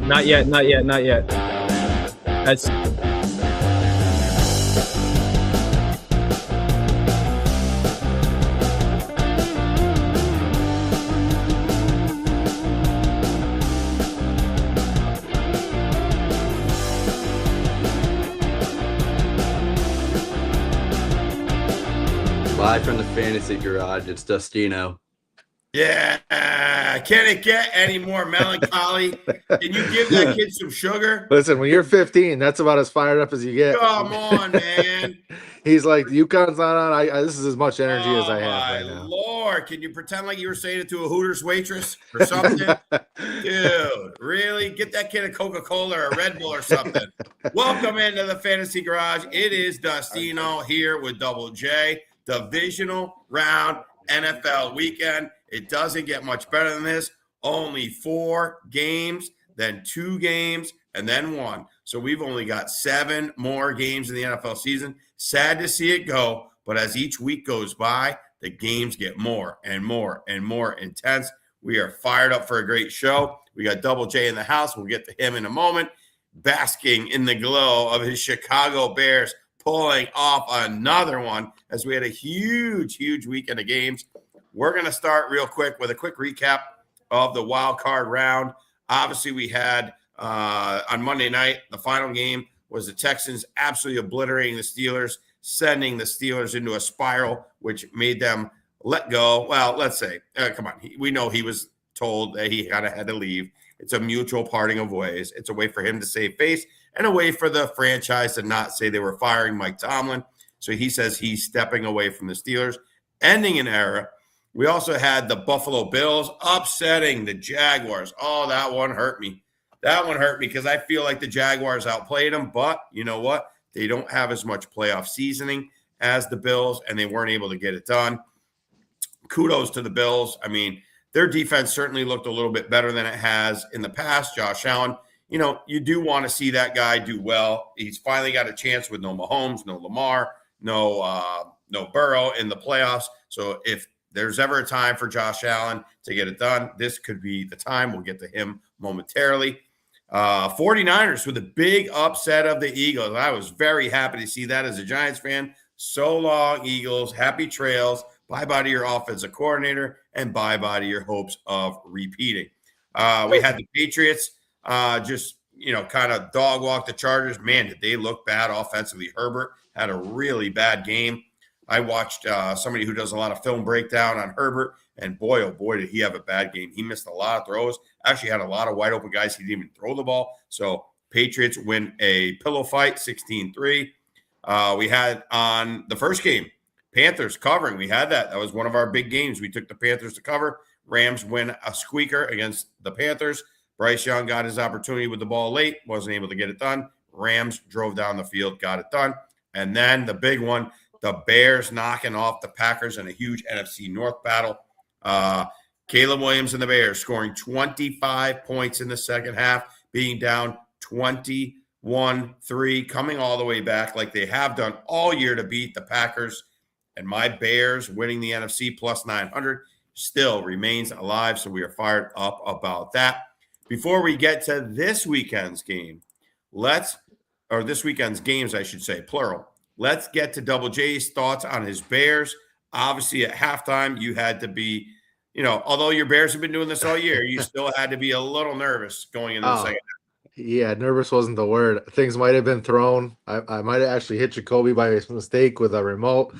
Not yet, not yet, not yet. That's Live from the Fantasy Garage, it's Dustino. Yeah, can it get any more melancholy? Can you give that kid some sugar? Listen, when you're 15, that's about as fired up as you get. Come on, man. He's like, the UConn's not on. This is as much energy as I have right now. Lord, can you pretend like you were saying it to a Hooters waitress or something? Dude, really? Get that kid a Coca-Cola or a Red Bull or something. Welcome into the Fantasy Garage. It is Dustino here with Double J. Divisional round NFL weekend. It doesn't get much better than this. Only 4 games, then 2 games, and then 1. So we've only got 7 more games in the NFL season. Sad to see it go, but as each week goes by, the games get more and more and more intense. We are fired up for a great show. We got Double J in the house. We'll get to him in a moment. Basking in the glow of his Chicago Bears pulling off another one as we had a huge weekend of games. We're going to start real quick with a quick recap of the wild card round. Obviously, we had on Monday night, the final game was the Texans absolutely obliterating the Steelers, sending the Steelers into a spiral, which made them let go. Well, let's say, come on, we know he was told that he kind of had to leave. It's a mutual parting of ways. It's a way for him to save face and a way for the franchise to not say they were firing Mike Tomlin. So he says he's stepping away from the Steelers, ending an era. We also had the Buffalo Bills upsetting the Jaguars. Oh, that one hurt me. That one hurt me because I feel like the Jaguars outplayed them. But you know what? They don't have as much playoff seasoning as the Bills, and they weren't able to get it done. Kudos to the Bills. I mean, their defense certainly looked a little bit better than it has in the past. Josh Allen, you know, you do want to see that guy do well. He's finally got a chance with no Mahomes, no Lamar, no Burrow in the playoffs. So if there's ever a time for Josh Allen to get it done, this could be the time. We'll get to him momentarily. 49ers with a big upset of the Eagles. I was very happy to see that as a Giants fan. So long, Eagles. Happy trails. Bye-bye to your offensive coordinator and bye-bye to your hopes of repeating. We had the Patriots just, kind of dog walk the Chargers. Man, did they look bad offensively. Herbert had a really bad game. I watched somebody who does a lot of film breakdown on Herbert, and boy, oh boy, did he have a bad game. He missed a lot of throws. Actually had a lot of wide open guys. He didn't even throw the ball. So Patriots win a pillow fight, 16-3. We had on the first game, Panthers covering. We had that. That was one of our big games. We took the Panthers to cover. Rams win a squeaker against the Panthers. Bryce Young got his opportunity with the ball late, wasn't able to get it done. Rams drove down the field, got it done. And then the big one, the Bears knocking off the Packers in a huge NFC North battle. Caleb Williams and the Bears scoring 25 points in the second half, being down 21-3, coming all the way back like they have done all year to beat the Packers. And my Bears winning the NFC plus 900 still remains alive, so we are fired up about that. Before we get to this weekend's game, this weekend's games, I should say, plural. Let's get to Double J's thoughts on his Bears. Obviously, at halftime, you had to be, although your Bears have been doing this all year, you still had to be a little nervous going into the second half. Yeah, nervous wasn't the word. Things might have been thrown. I might have actually hit Jacoby by mistake with a remote.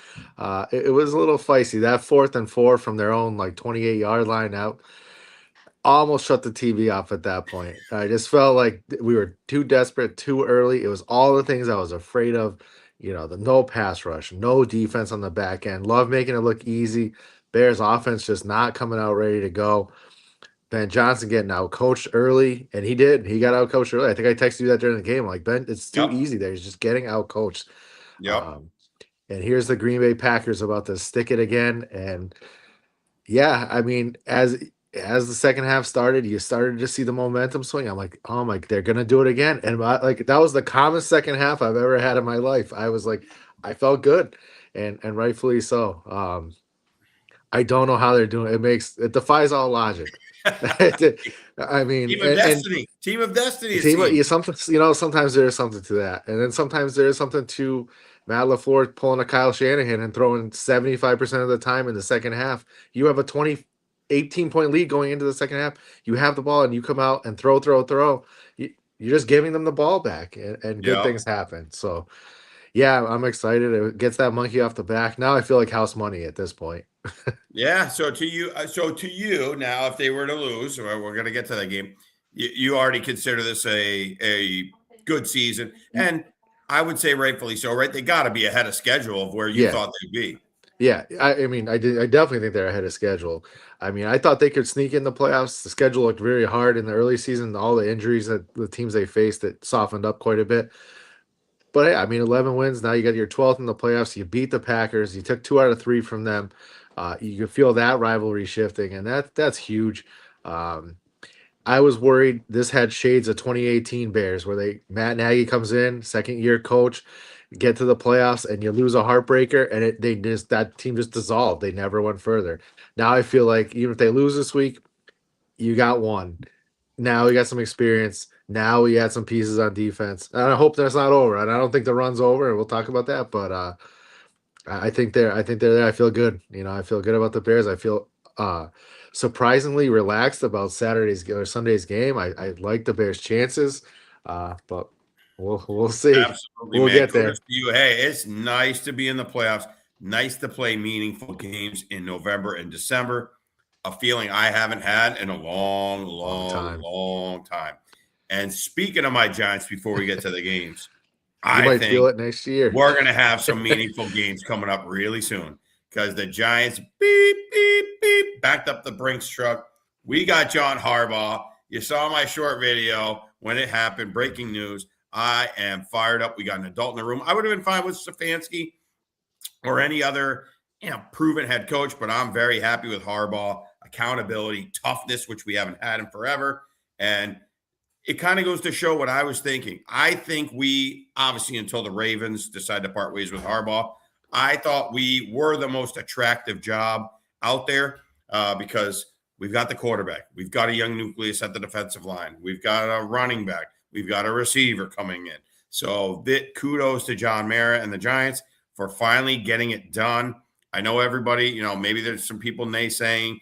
It was a little feisty. That 4th and 4 from their own 28-yard line out almost shut the TV off at that point. I just felt like we were too desperate, too early. It was all the things I was afraid of. The no pass rush, no defense on the back end. Love making it look easy. Bears offense just not coming out ready to go. Ben Johnson getting out coached early, and he did. He got out coached early. I think I texted you that during the game. Like, Ben, it's too easy there. He's just getting out coached. Yep. And here's the Green Bay Packers about to stick it again. And yeah, I mean, as the second half started, you started to see the momentum swing. I'm like, oh my, they're gonna do it again. And that was the calmest second half I've ever had in my life. I was like, I felt good, and rightfully so. I don't know how they're doing it defies all logic. I mean, Team of destiny. Team of destiny. It team, seems. sometimes there is something to that, and then sometimes there is something to Matt LaFleur pulling a Kyle Shanahan and throwing 75% of the time in the second half. You have a 18-point lead going into the second half. You have the ball and you come out and throw. You're just giving them the ball back, and good Yeah. things happen. So, yeah, I'm excited. It gets that monkey off the back. Now I feel like house money at this point. Yeah. So to you now, if they were to lose, or we're going to get to that game, you already consider this a good season, and I would say rightfully so. Right? They got to be ahead of schedule of where you Yeah. thought they'd be. Yeah, I mean, I definitely think they're ahead of schedule. I mean, I thought they could sneak in the playoffs. The schedule looked very hard in the early season. All the injuries that the teams they faced, that softened up quite a bit. But hey, I mean, 11 wins. Now you got your 12th in the playoffs. You beat the Packers. You took 2 out of 3 from them. You can feel that rivalry shifting, and that's huge. Um, I was worried this had shades of 2018 Bears, where Matt Nagy comes in, second year coach, get to the playoffs, and you lose a heartbreaker, and that team just dissolved. They never went further. Now I feel like even if they lose this week, you got one. Now we got some experience. Now we had some pieces on defense, and I hope that's not over. And I don't think the run's over. And we'll talk about that, but I think they're there. I feel good. I feel good about the Bears. I feel surprisingly relaxed about Saturday's or Sunday's game. I like the Bears' chances, but we'll see. Absolutely, We'll man. get Kudos there. to you. Hey, it's nice to be in the playoffs. Nice to play meaningful games in November and December. A feeling I haven't had in a long time. And speaking of my Giants, before we get to the games, You might feel it next year. we're going to have some meaningful games coming up really soon because the Giants beep backed up the Brinks truck. We got John Harbaugh. You saw my short video when it happened. Breaking news. I am fired up. We got an adult in the room. I would have been fine with Stefanski or any other, proven head coach, but I'm very happy with Harbaugh. Accountability, toughness, which we haven't had in forever. And it kind of goes to show what I was thinking. I think we, obviously, until the Ravens decide to part ways with Harbaugh, I thought we were the most attractive job out there because we've got the quarterback. We've got a young nucleus at the defensive line. We've got a running back. We've got a receiver coming in. So kudos to John Mara and the Giants for finally getting it done. I know everybody, maybe there's some people naysaying,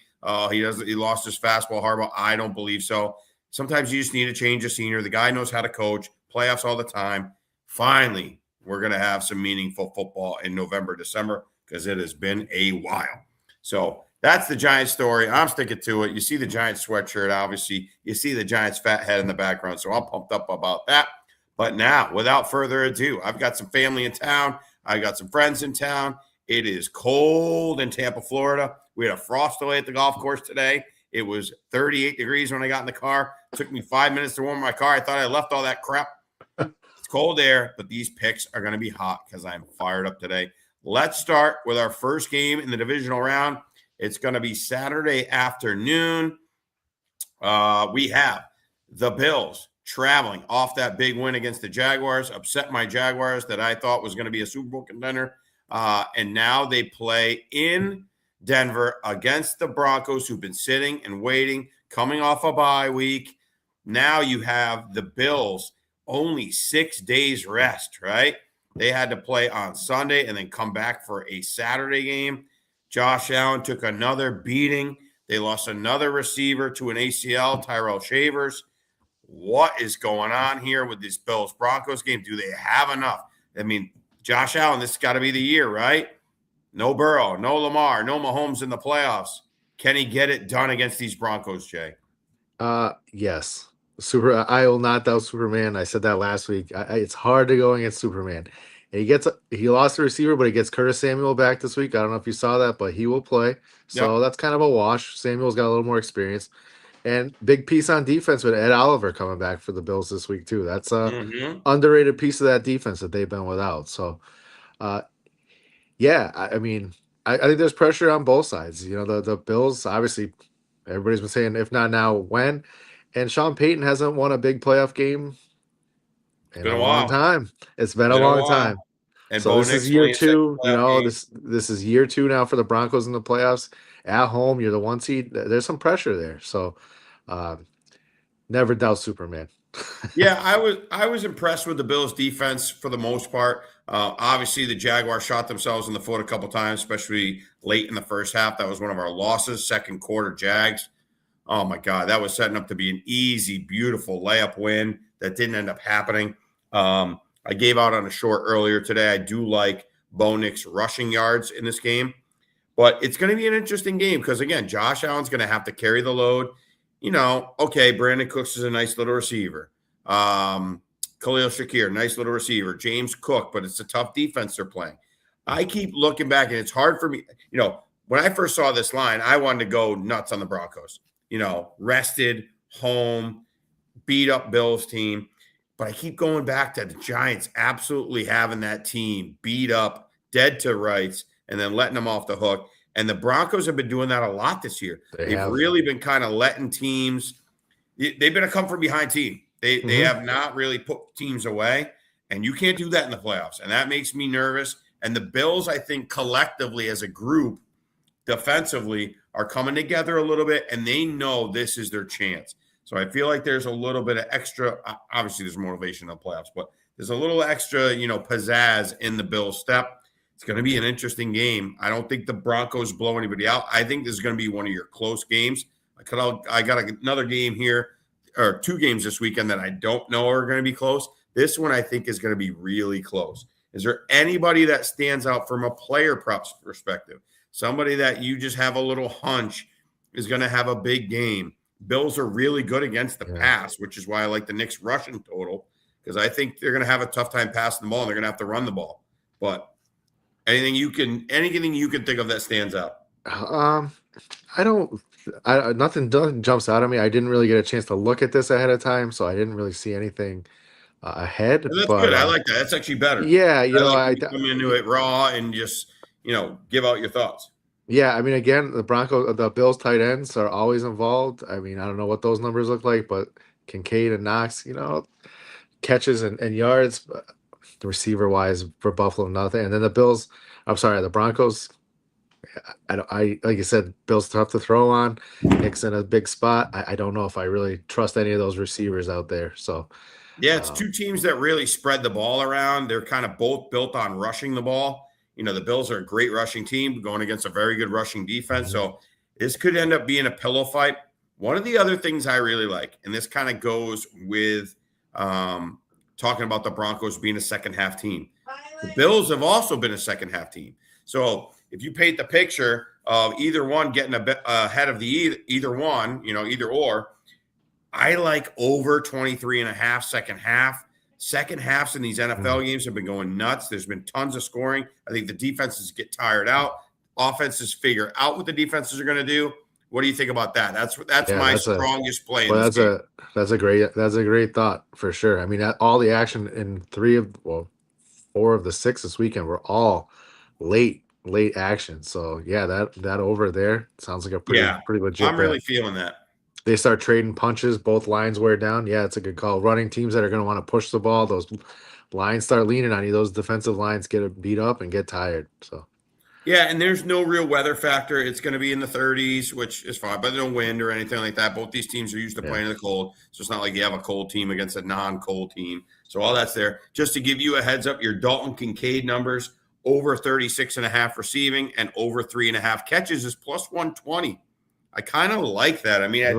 he lost his fastball, Harbaugh. I don't believe so. Sometimes you just need to change a senior. The guy knows how to coach, playoffs all the time. Finally, we're going to have some meaningful football in November, December, because it has been a while. So that's the Giants story. I'm sticking to it. You see the Giants sweatshirt, obviously. You see the Giants fat head in the background. So I'm pumped up about that. But now, without further ado, I've got some family in town. I got some friends in town. It is cold in Tampa, Florida. We had a frost delay at the golf course today. It was 38 degrees when I got in the car. It took me 5 minutes to warm my car. I thought I left all that crap. It's cold air, but these picks are going to be hot because I'm fired up today. Let's start with our first game in the divisional round. It's going to be Saturday afternoon. We have the Bills traveling off that big win against the Jaguars, upset my Jaguars that I thought was going to be a Super Bowl contender. And now they play in Denver against the Broncos, who've been sitting and waiting, coming off a bye week. Now you have the Bills only 6 days rest, right? They had to play on Sunday and then come back for a Saturday game. Josh Allen took another beating. They lost another receiver to an ACL, Tyrell Shavers. What is going on here with this Bills-Broncos game? Do they have enough? I mean, Josh Allen, this has got to be the year, right? No Burrow, no Lamar, no Mahomes in the playoffs. Can he get it done against these Broncos, Jay? Yes. I will not doubt Superman. I said that last week. It's hard to go against Superman. And he lost the receiver, but he gets Curtis Samuel back this week. I don't know if you saw that, but he will play. So That's kind of a wash. Samuel's got a little more experience. And big piece on defense with Ed Oliver coming back for the Bills this week, too. That's a underrated piece of that defense that they've been without. So, I mean, I think there's pressure on both sides. The Bills, obviously, everybody's been saying, if not now, when? And Sean Payton hasn't won a big playoff game in a long time. It's been a long time. And so this is year 2. This is year 2 now for the Broncos in the playoffs. at home. You're the 1 seed. There's some pressure there. So never doubt Superman. Yeah, I was impressed with the Bills' defense for the most part. Obviously, the Jaguars shot themselves in the foot a couple times, especially late in the first half. That was one of our losses, second quarter Jags. Oh my God, that was setting up to be an easy, beautiful layup win that didn't end up happening. I gave out on a short earlier today. I do like Bo Nix's rushing yards in this game, but it's going to be an interesting game because, again, Josh Allen's going to have to carry the load. Okay, Brandon Cooks is a nice little receiver. Khalil Shakir, nice little receiver. James Cook, but it's a tough defense they're playing. I keep looking back, and it's hard for me. When I first saw this line, I wanted to go nuts on the Broncos. Rested, home, beat up Bills team. But I keep going back to the Giants absolutely having that team beat up, dead to rights, and then letting them off the hook. And the Broncos have been doing that a lot this year. They've really been kind of letting teams – they've been a come-from-behind team. They have not really put teams away, and you can't do that in the playoffs. And that makes me nervous. And the Bills, I think, collectively as a group, defensively, are coming together a little bit, and they know this is their chance. So I feel like there's a little bit of extra – obviously there's motivation in the playoffs, but there's a little extra, pizzazz in the Bills' step. It's going to be an interesting game. I don't think the Broncos blow anybody out. I think this is going to be one of your close games. I got another game here, or 2 games this weekend that I don't know are going to be close. This one I think is going to be really close. Is there anybody that stands out from a player props perspective? Somebody that you just have a little hunch is going to have a big game. Bills are really good against the pass, which is why I like the Knicks rushing total, because I think they're going to have a tough time passing the ball and they're going to have to run the ball. But anything you can think of that stands out? Nothing jumps out at me. I didn't really get a chance to look at this ahead of time, so I didn't really see anything ahead. That's good. I like that. That's actually better. Yeah, I come into it raw and just give out your thoughts. Yeah, I mean, again, the Bills tight ends are always involved. I mean, I don't know what those numbers look like, but Kincaid and Knox, catches and yards, but receiver wise for Buffalo, nothing. And then the Broncos. I like you said, Bills tough to throw on. Nick's in a big spot. I don't know if I really trust any of those receivers out there. So yeah, it's 2 teams that really spread the ball around. They're kind of both built on rushing the ball. The Bills are a great rushing team going against a very good rushing defense. So this could end up being a pillow fight. One of the other things I really like, and this kind of goes with talking about the Broncos being a second half team. The Bills have also been a second half team. So if you paint the picture of either one getting a bit ahead of the either one, either or, I like over 23.5 second half. Second halves in these NFL games have been going nuts. There's been tons of scoring. I think the defenses get tired out. Offenses figure out what the defenses are going to do. What do you think about that? That's my strongest play. Well, that's a great thought for sure. I mean, all the action in 4 of the 6 this weekend were all late action. So yeah, that over there sounds like a pretty legit. I'm really feeling that. They start trading punches, both lines wear down. Yeah, it's a good call. Running teams that are going to want to push the ball, those lines start leaning on you. Those defensive lines get beat up and get tired. So yeah, and there's no real weather factor. It's going to be in the 30s, which is fine, but no wind or anything like that. Both these teams are used to playing in the cold, so it's not like you have a cold team against a non-cold team. So all that's there. Just to give you a heads up, your Dalton Kincaid numbers, over 36.5 receiving and over 3.5 catches is plus 120. I kind of like that. I mean, I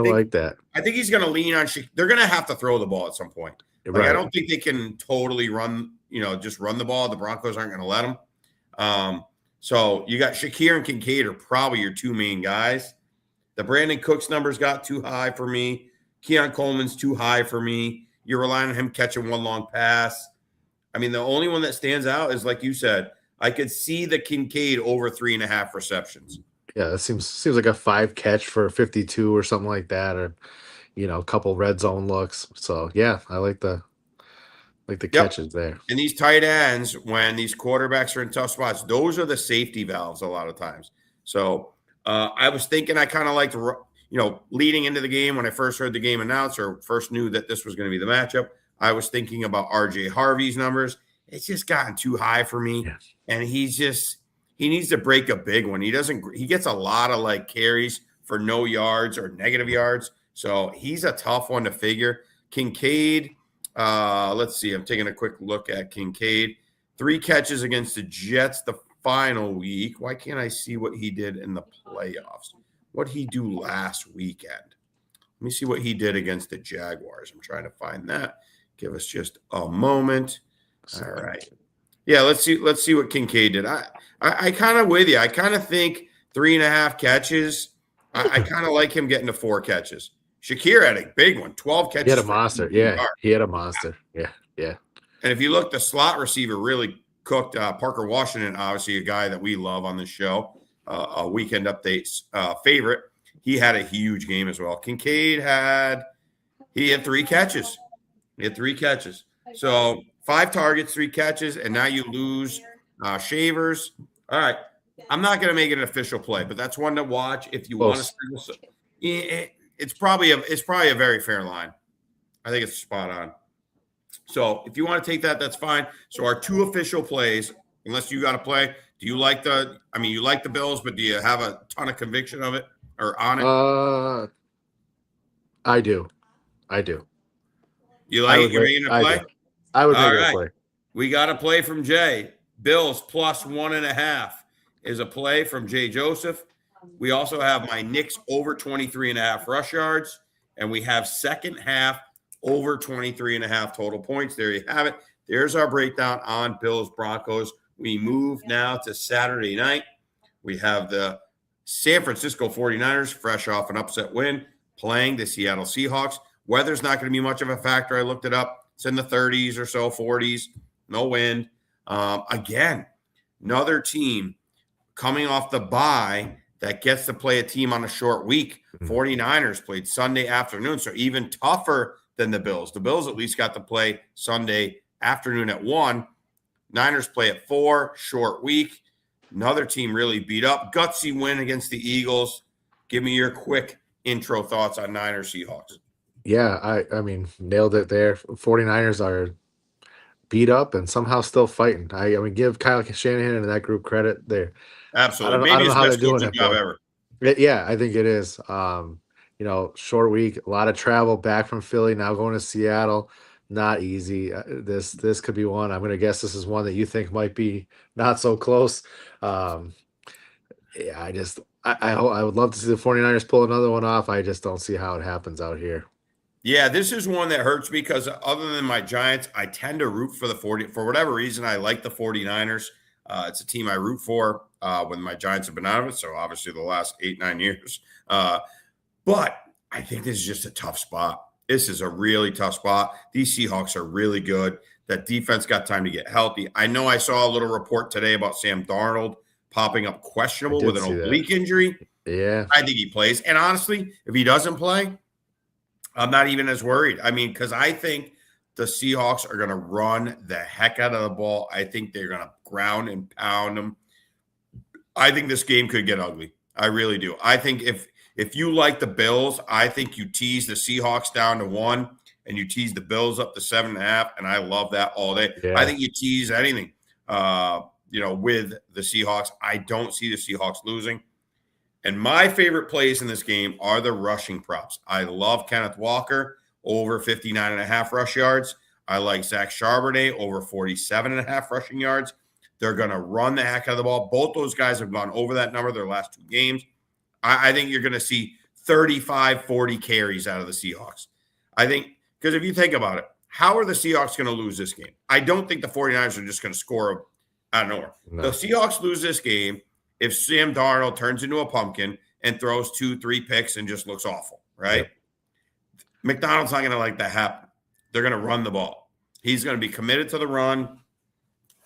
think he's going to lean on – they're going to have to throw the ball at some point. I don't think they can totally run, just run the ball. The Broncos aren't going to let them. So you got Shakir and Kincaid are probably your 2 main guys. The Brandon Cooks numbers got too high for me. Keon Coleman's too high for me. You're relying on him catching one long pass. I mean, the only one that stands out is, like you said, I could see the Kincaid over 3.5 receptions. Yeah, that seems like a 5 catch for 52 or something like that, or a couple red zone looks. So yeah, I like the catches there. And these tight ends, when these quarterbacks are in tough spots, those are the safety valves a lot of times. So I was thinking I kind of liked, leading into the game when I first heard the game announced or first knew that this was going to be the matchup, I was thinking about RJ Harvey's numbers. It's just gotten too high for me. Yes. And he's just he needs to break a big one. He gets a lot of like carries for no yards or negative yards. So he's a tough one to figure. Kincaid, let's see. I'm taking a quick look at Kincaid. 3 catches against the Jets the final week. Why can't I see what he did in the playoffs? What'd he do last weekend? Let me see what he did against the Jaguars. I'm trying to find that. Give us just a moment. All right. Yeah, let's see what Kincaid did. I kind of with you. I kind of think 3.5 catches. I kind of like him getting to 4 catches. Shakir had a big one, 12 catches. He had a monster. Yeah, he had a monster. Yeah. And if you look, the slot receiver really cooked. Parker Washington, obviously a guy that we love on the show, a Weekend Updates favorite. He had a huge game as well. Kincaid had 3 catches. He had 3 catches. So 5 targets, 3 catches, and now you lose Shavers. All right. I'm not going to make it an official play, but that's one to watch if you want to. It's probably a very fair line. I think it's spot on. So if you want to take that, that's fine. So our 2 official plays, unless you got to play, do you like you like the Bills, but do you have a ton of conviction of it or on it? I do. You like it? You're making a play? I would make it a play. We got a play from Jay. Bills plus 1.5 is a play from Jay Joseph. We also have my Knicks over 23.5 rush yards, and we have second half over 23.5 total points. There you have it. There's our breakdown on Bills Broncos. We move now to Saturday night. We have the San Francisco 49ers, fresh off an upset win, playing the Seattle Seahawks. Weather's not going to be much of a factor. I looked it up. It's in the 30s or so, 40s, no wind. Again, another team coming off the bye that gets to play a team on a short week. 49ers played Sunday afternoon, so even tougher than the Bills. The Bills at least got to play Sunday afternoon at 1. Niners play at 4, short week. Another team really beat up. Gutsy win against the Eagles. Give me your quick intro thoughts on Niners Seahawks. Yeah, I mean, nailed it there. 49ers are beat up and somehow still fighting. I mean, give Kyle Shanahan and that group credit there. Absolutely. I don't know how they're doing it. Ever. Yeah, I think it is. Short week, a lot of travel back from Philly, now going to Seattle. Not easy. This could be one. I'm going to guess this is one that you think might be not so close. I would love to see the 49ers pull another one off. I just don't see how it happens out here. Yeah, this is one that hurts me because other than my Giants, I tend to root for the 40. For whatever reason, I like the 49ers. It's a team I root for when my Giants have been out of it. So obviously the last 8-9 years. But I think this is just a tough spot. This is a really tough spot. These Seahawks are really good. That defense got time to get healthy. I know I saw a little report today about Sam Darnold popping up questionable with an oblique injury. Yeah. I think he plays. And honestly, if he doesn't play, I'm not even as worried. I mean, because I think the Seahawks are going to run the heck out of the ball. I think they're going to ground and pound them. I think this game could get ugly. I really do. I think if you like the Bills, I think you tease the Seahawks down to 1 and you tease the Bills up to 7.5, and I love that all day. Yeah. I think you tease anything, with the Seahawks. I don't see the Seahawks losing. And my favorite plays in this game are the rushing props. I love Kenneth Walker over 59.5 rush yards. I like Zach Charbonnet over 47.5 rushing yards. They're going to run the heck out of the ball. Both those guys have gone over that number their last 2 games. I think you're going to see 35, 40 carries out of the Seahawks. I think, because if you think about it, how are the Seahawks going to lose this game? I don't think the 49ers are just going to score out of nowhere. No. The Seahawks lose this game if Sam Darnold turns into a pumpkin and throws 2-3 picks and just looks awful, right? Yep. McDonald's not going to let that happen. They're going to run the ball. He's going to be committed to the run.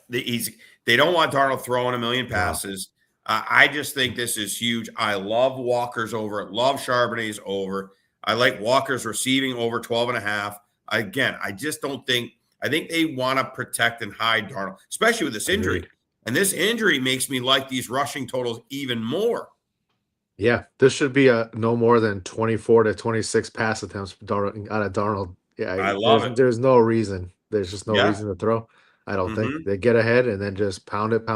They don't want Darnold throwing a million passes. No. I just think this is huge. I love Walker's over. Love Charbonnet's over. I like Walker's receiving over 12.5. Again, I just don't think – I think they want to protect and hide Darnold, especially with this injury. Agreed. And this injury makes me like these rushing totals even more. Yeah, this should be a no more than 24 to 26 pass attempts out of Darnold. Yeah, I love it. There's no reason. There's just no reason to throw. I don't think they get ahead and then just pound it.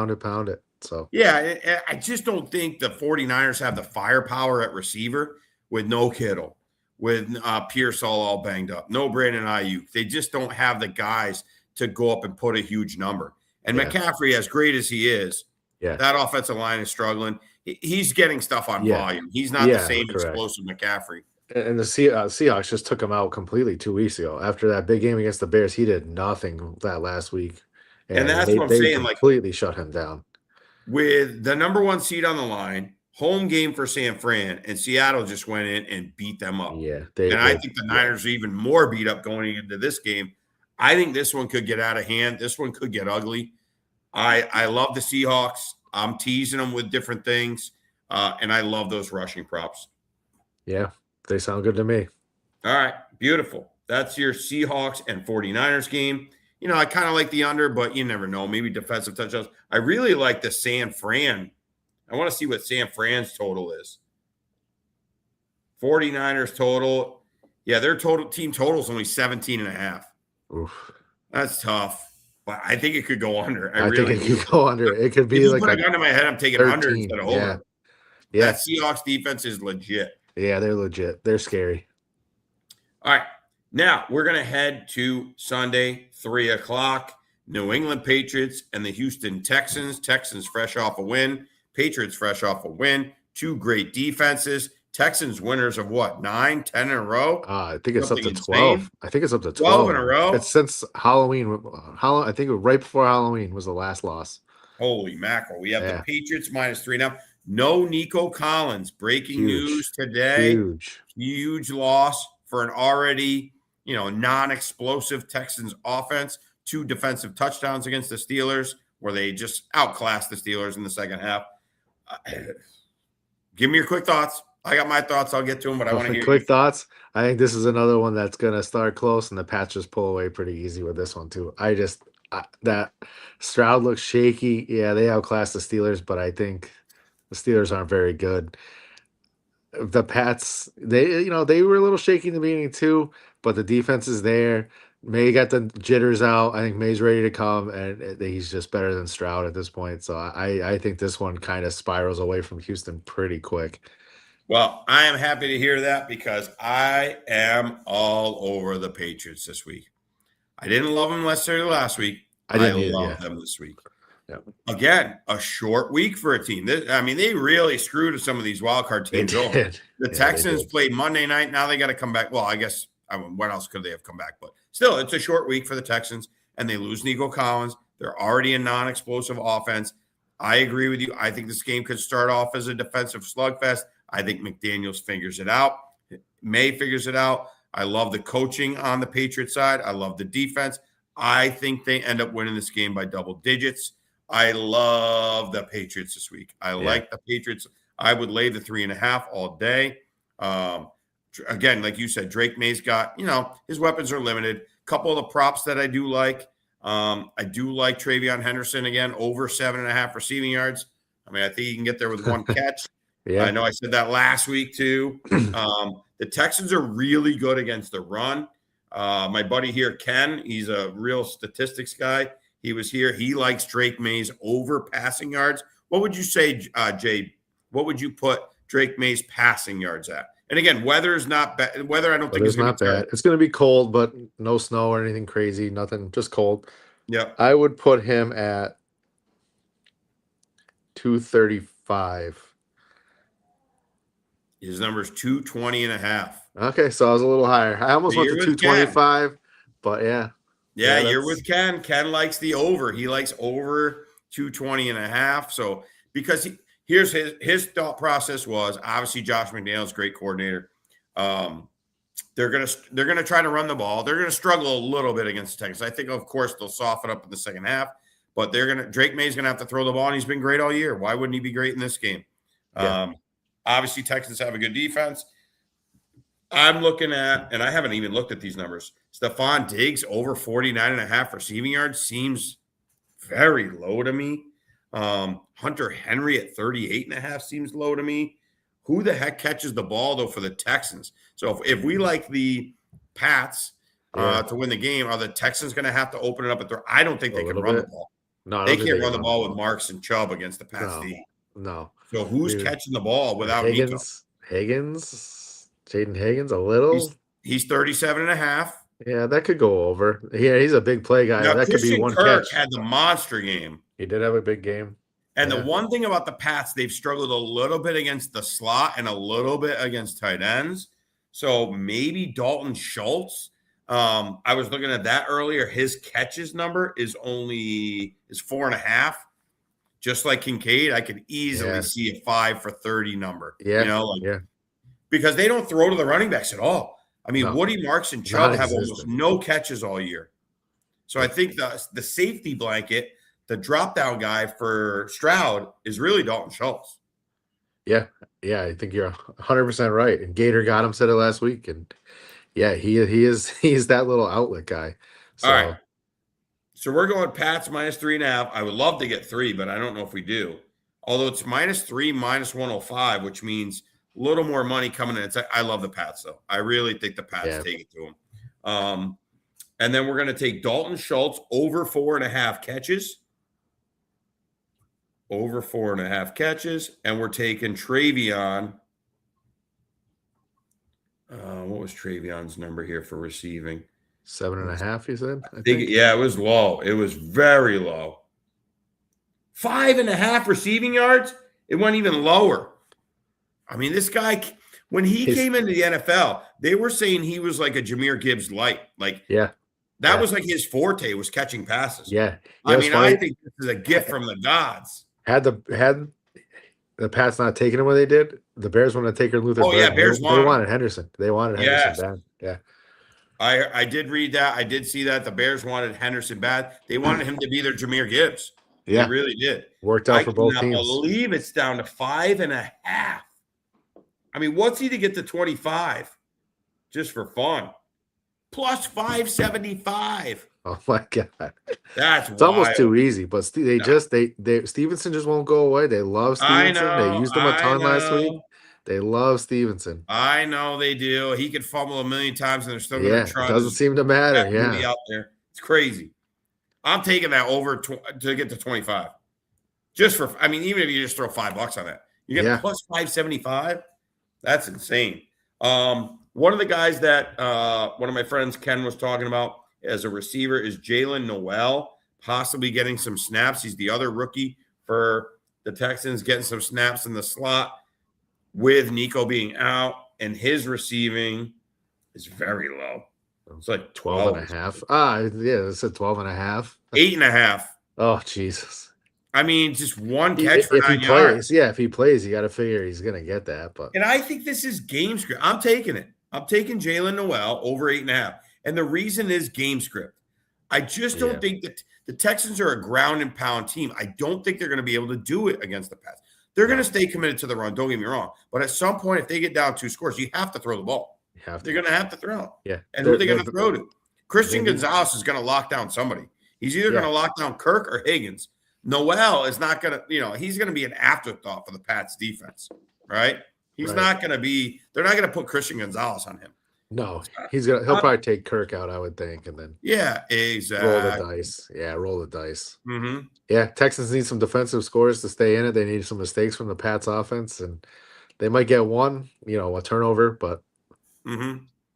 So yeah, I just don't think the 49ers have the firepower at receiver with no Kittle, with Pearsall all banged up, no Brandon Ayuk. They just don't have the guys to go up and put a huge number. And Yeah. McCaffrey, as great as he is, yeah, that offensive line is struggling. He's getting stuff on Yeah. volume. He's not the Yeah, same correct. explosive McCaffrey. and the Seahawks just took him out completely 2 weeks ago. After that big game against the Bears, he did nothing that last week, And that's what I'm they saying, like, completely shut him down. with the number 1 seed on the line, home game for San Fran, and Seattle just went in and beat them up. Yeah, And I think the Niners are even more beat up going into this game. I think this one could get out of hand. This one could get ugly. I love the Seahawks. I'm teasing them with different things, and I love those rushing props. Yeah, they sound good to me. All right, beautiful. That's your Seahawks and 49ers game. You know, I kind of like the under, but you never know. Maybe defensive touchdowns. I really like the San Fran. I want to see what San Fran's total is. 49ers total. Yeah, their team total is only 17.5. Oof. That's tough. But I think it could go under. I think it could go under. It could be if you like put a a gun to my head, I'm taking 13. under instead of over. Yeah. That Seahawks defense is legit. Yeah, they're legit. They're scary. All right. Now we're going to head to Sunday, 3 o'clock. New England Patriots and the Houston Texans. Texans fresh off a win. Patriots fresh off a win. Two great defenses. Texans winners of what? 9, 10 in a row? I think it's Something up to 12. insane. I think it's up to 12 in a row? It's since Halloween. I think right before Halloween was the last loss. Holy mackerel. We have Yeah. the Patriots -3 now. No Nico Collins. Breaking Huge. news today. Huge. Loss for an already, non-explosive Texans offense. 2 defensive touchdowns against the Steelers, where they just outclassed the Steelers in the second half. Give me your quick thoughts. I got my thoughts. I'll get to them, but I want to hear quick thoughts. I think this is another one that's going to start close, and the Pats just pull away pretty easy with this one too. That Stroud looks shaky. Yeah, they outclassed the Steelers, but I think the Steelers aren't very good. The Pats, they were a little shaky in the beginning too, but the defense is there. May got the jitters out. I think May's ready to come, and he's just better than Stroud at this point. So I think this one kind of spirals away from Houston pretty quick. Well, I am happy to hear that because I am all over the Patriots this week. I didn't love them necessarily last week. I love them this week. Yeah. Again, a short week for a team. They really screwed some of these wild card teams over. The Texans played Monday night. Now they got to come back. Well, I guess when else could they have come back? But still, it's a short week for the Texans, and they lose Nico Collins. They're already a non-explosive offense. I agree with you. I think this game could start off as a defensive slugfest. I think McDaniels figures it out. May figures it out. I love the coaching on the Patriots side. I love the defense. I think they end up winning this game by double digits. I love the Patriots this week. I like the Patriots. I would lay the 3.5 all day. Again, like you said, Drake May's got, his weapons are limited. A couple of the props that I do like. I do like Travion Henderson again, over 7.5 receiving yards. I think he can get there with one catch. Yeah. I know I said that last week too. The Texans are really good against the run. My buddy here, Ken, he's a real statistics guy. He was here. He likes Drake May's over passing yards. What would you say, Jay? What would you put Drake May's passing yards at? And again, weather's not bad. Weather, I don't think is not bad. It's going to be cold, but no snow or anything crazy. Nothing, just cold. Yeah. I would put him at 235. His number is 220.5. Okay, so I was a little higher. I almost went to 225, but yeah. Yeah, you're with Ken. Ken likes the over. He likes over 220.5. So because here's his thought process was obviously Josh McDaniels, great coordinator. They're gonna try to run the ball. They're gonna struggle a little bit against the Texans. I think, of course, they'll soften up in the second half, but Drake May's gonna have to throw the ball, and he's been great all year. Why wouldn't he be great in this game? Yeah. Obviously, Texans have a good defense. I'm looking at, and I haven't even looked at these numbers. Stephon Diggs over 49.5 receiving yards seems very low to me. Hunter Henry at 38.5 seems low to me. Who the heck catches the ball, though, for the Texans? So if we like the Pats to win the game, are the Texans going to have to open it up? I don't think they can run the ball. No, I They don't think can't they run can the run ball with Marks and Chubb against the Pats No, D. no. So who's Dude, catching the ball without Nico? Higgins, Jaden Higgins, a He's little. he's 37 and a half. Yeah, that could go over. Yeah, he's a big play guy. Now, That could be Christian one Kirk catch. had the monster game. He did have a big game. And Yeah. the one thing about the Pats, they've struggled a little bit against the slot and a little bit against tight ends. So maybe Dalton Schultz. I was looking at that earlier. His catches number is 4.5. Just like Kincaid, I could easily see a 5 for 30 number. Yeah. Because they don't throw to the running backs at all. I mean, No. Woody, Marks, and Chubb have almost Non-existent. no catches all year. So I think the safety blanket, the drop down guy for Stroud is really Dalton Schultz. Yeah, I think you're 100% right. And Gator got him, said it last week, and yeah, he's that little outlet guy. So, All right. So we're going Pats -3.5. I would love to get 3, but I don't know if we do. Although it's -3, -105, which means a little more money coming in. I love the Pats, though. I really think the Pats take it to them. And then we're going to take Dalton Schultz over 4.5 catches. Over 4.5 catches. And we're taking Travion. What was Travion's number here for receiving? 7.5, you said? I think it was low. It was very low. 5.5 receiving yards. It went even lower. I mean, this guy, when he came into the NFL, they were saying he was like a Jahmyr Gibbs light. That was like his forte, was catching passes. Yeah. I mean, I think this is a gift from the gods. Had the Pats not taken him when they did, the Bears wanted to take Luther. Oh, yeah, Bears They wanted Henderson. They wanted Henderson bad. Yeah. I did read that. I did see that. The Bears wanted Henderson bad. They wanted him to be their Jahmyr Gibbs. Yeah. They really did. Worked out for both teams. I believe it's down to 5.5. I mean, what's he to get to 25? Just for fun. Plus 575. Oh my God. That's it's almost too easy, but Stevenson just won't go away. They love Stevenson. They used him a ton last week. They love Stevenson. I know they do. He could fumble a million times and they're still going to try. It doesn't seem to matter. Yeah. Out there. It's crazy. I'm taking that over to get to 25. Just for, I mean, even if you just throw $5 on that, you get plus 575. That's insane. One of the guys that one of my friends, Ken, was talking about as a receiver is Jalen Noel, possibly getting some snaps. He's the other rookie for the Texans, getting some snaps in the slot with Nico being out, and his receiving is very low. It's like 12.5. Yeah, it said 12.5. 8.5. Oh, Jesus. I mean, just one catch for 9 yards. Plays, if he plays, you got to figure he's going to get that. But I think this is game script. I'm taking it. I'm taking Jalen Noel over 8.5. And the reason is game script. I just don't think that the Texans are a ground and pound team. I don't think they're going to be able to do it against the Pats. They're going to stay committed to the run. Don't get me wrong. But at some point, if they get down 2 scores, you have to throw the ball. They're going to have to throw. Yeah. And who are they going to throw to? Christian Gonzalez is going to lock down somebody. He's either going to lock down Kirk or Higgins. Noel is not going to, he's going to be an afterthought for the Pats defense, right? He's not going to be, they're not going to put Christian Gonzalez on him. No, he'll probably take Kirk out, I would think, and then exactly. Roll the dice. Yeah, roll the dice. Mm-hmm. Yeah, Texans need some defensive scores to stay in it. They need some mistakes from the Pats offense, and they might get one, a turnover, but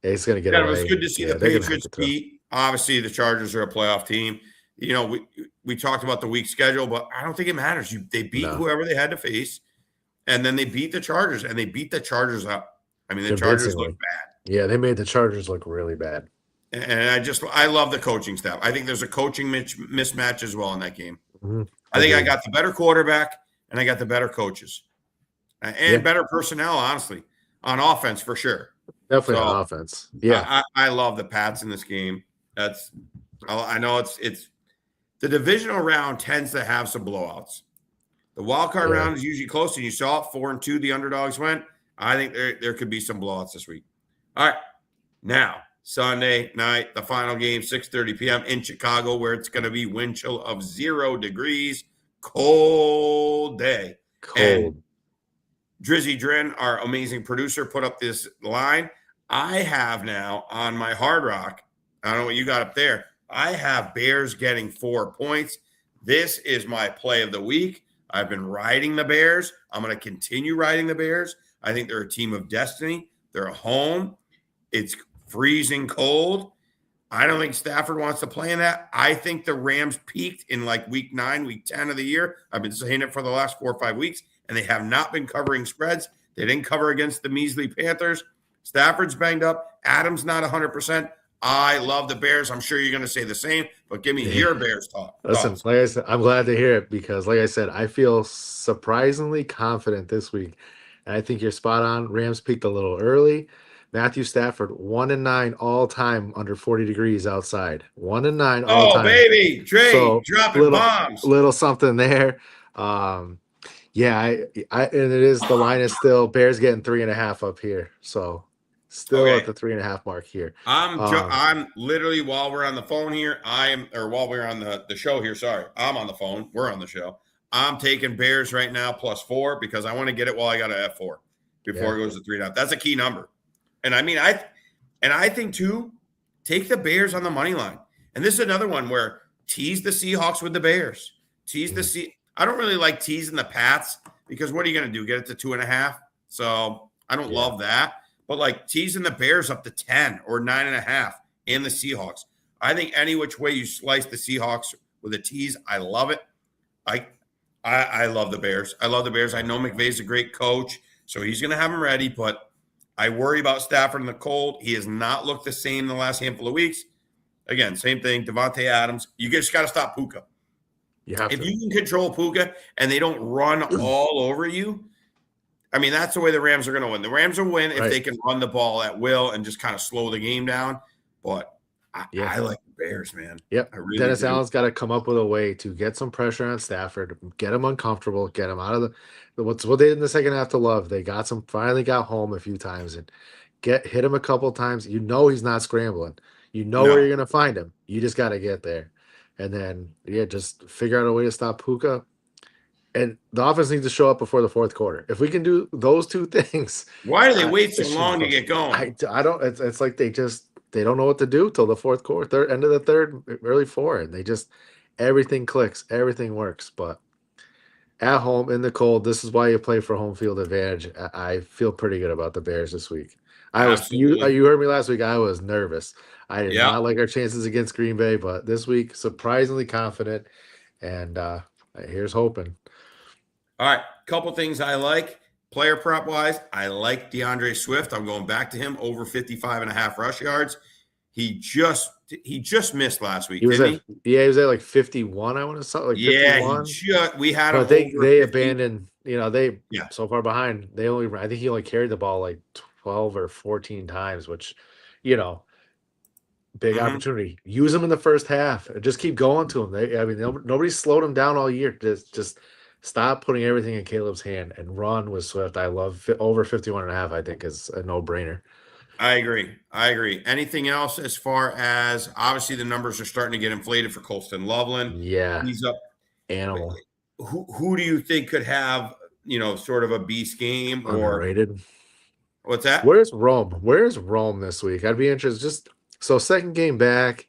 it's going to get away. It was good to see the Patriots beat. Obviously, the Chargers are a playoff team. We talked about the week schedule, but I don't think it matters. They beat whoever they had to face, and then they beat the Chargers, and they beat the Chargers up. I mean, the Chargers look bad. Yeah, they made the Chargers look really bad. And I love the coaching staff. I think there's a coaching mismatch as well in that game. Mm-hmm. I think I got the better quarterback, and I got the better coaches, and better personnel, honestly, on offense for sure. Definitely on offense. Yeah, I love the Pats in this game. I know it's the divisional round tends to have some blowouts. The wild card round is usually close, and you saw it 4-2. The underdogs went. I think there could be some blowouts this week. All right, now Sunday night, the final game, 6:30 p.m. in Chicago, where it's going to be wind chill of 0 degrees, cold day. And Drizzy Drin, our amazing producer, put up this line. I have now on my Hard Rock, I don't know what you got up there. I have Bears getting 4 points. This is my play of the week. I've been riding the Bears. I'm going to continue riding the Bears. I think they're a team of destiny. They're a home. It's freezing cold. I don't think Stafford wants to play in that. I think the Rams peaked in like week 9, week 10 of the year. I've been saying it for the last 4 or 5 weeks, and they have not been covering spreads. They didn't cover against the measly Panthers. Stafford's banged up. Adams not 100%. I love the Bears. I'm sure you're going to say the same, but give me your Bears talk. Listen, like I said, I'm glad to hear it because, like I said, I feel surprisingly confident this week. And I think you're spot on. Rams peaked a little early. Matthew Stafford, 1-9 all time under 40 degrees outside. 1-9 all time. Oh, baby. Trey, So, dropping bombs. Little something there. Yeah, and it is, the line is still Bears getting 3.5 up here. So still at the 3.5 mark here. I'm literally, while we're on the phone here, while we're on the show here, sorry, I'm on the phone. We're on the show. I'm taking Bears right now +4 because I want to get it while I got an F4 before it goes to 3.5. That's a key number. And I mean, I think too, take the Bears on the money line. And this is another one where tease the Seahawks with the Bears. I don't really like teasing the Pats because what are you going to do? Get it to 2.5? So I don't love that. But like teasing the Bears up to 10 or 9.5 and the Seahawks. I think any which way you slice the Seahawks with a tease, I love it. I love the Bears. I love the Bears. I know McVay's a great coach, so he's going to have them ready, but I worry about Stafford in the cold. He has not looked the same in the last handful of weeks. Again, same thing. Devontae Adams. You just got to stop Puka. If you can control Puka and they don't run all over you, I mean, that's the way the Rams are going to win. The Rams will win if they can run the ball at will and just kind of slow the game down. But I like the Bears, man. Yep. Really Dennis Allen's got to come up with a way to get some pressure on Stafford, get him uncomfortable, get him out of what they did in the second half to love. They finally got home a few times and hit him a couple times. You know he's not scrambling. You know where you're going to find him. You just got to get there. And then, just figure out a way to stop Puka. And the offense needs to show up before the fourth quarter. If we can do those two things. Why do they wait so long to get going? I don't. It's like they don't know what to do till the fourth quarter, end of the third, early fourth. And they just, everything clicks, everything works. But at home in the cold, this is why you play for home field advantage. I feel pretty good about the Bears this week. You heard me last week. I was nervous. I did not like our chances against Green Bay, but this week surprisingly confident, and here's hoping. All right, couple things I like. Player prop wise, I like DeAndre Swift. I'm going back to him over 55.5 rush yards. He just missed last week. He was at like 51. I want to say like 51. We had but they abandoned. So far behind. I think he only carried the ball like 12 or 14 times, which, big opportunity. Use them in the first half and just keep going to them. Nobody slowed him down all year. Just stop putting everything in Caleb's hand and run with Swift. I love over 51.5. I think is a no-brainer. I agree. Anything else as far as obviously the numbers are starting to get inflated for Colston Loveland? Yeah, he's up. Animal. Who do you think could have sort of a beast game or underrated? What's that? Where's Rome this week? I'd be interested. So second game back,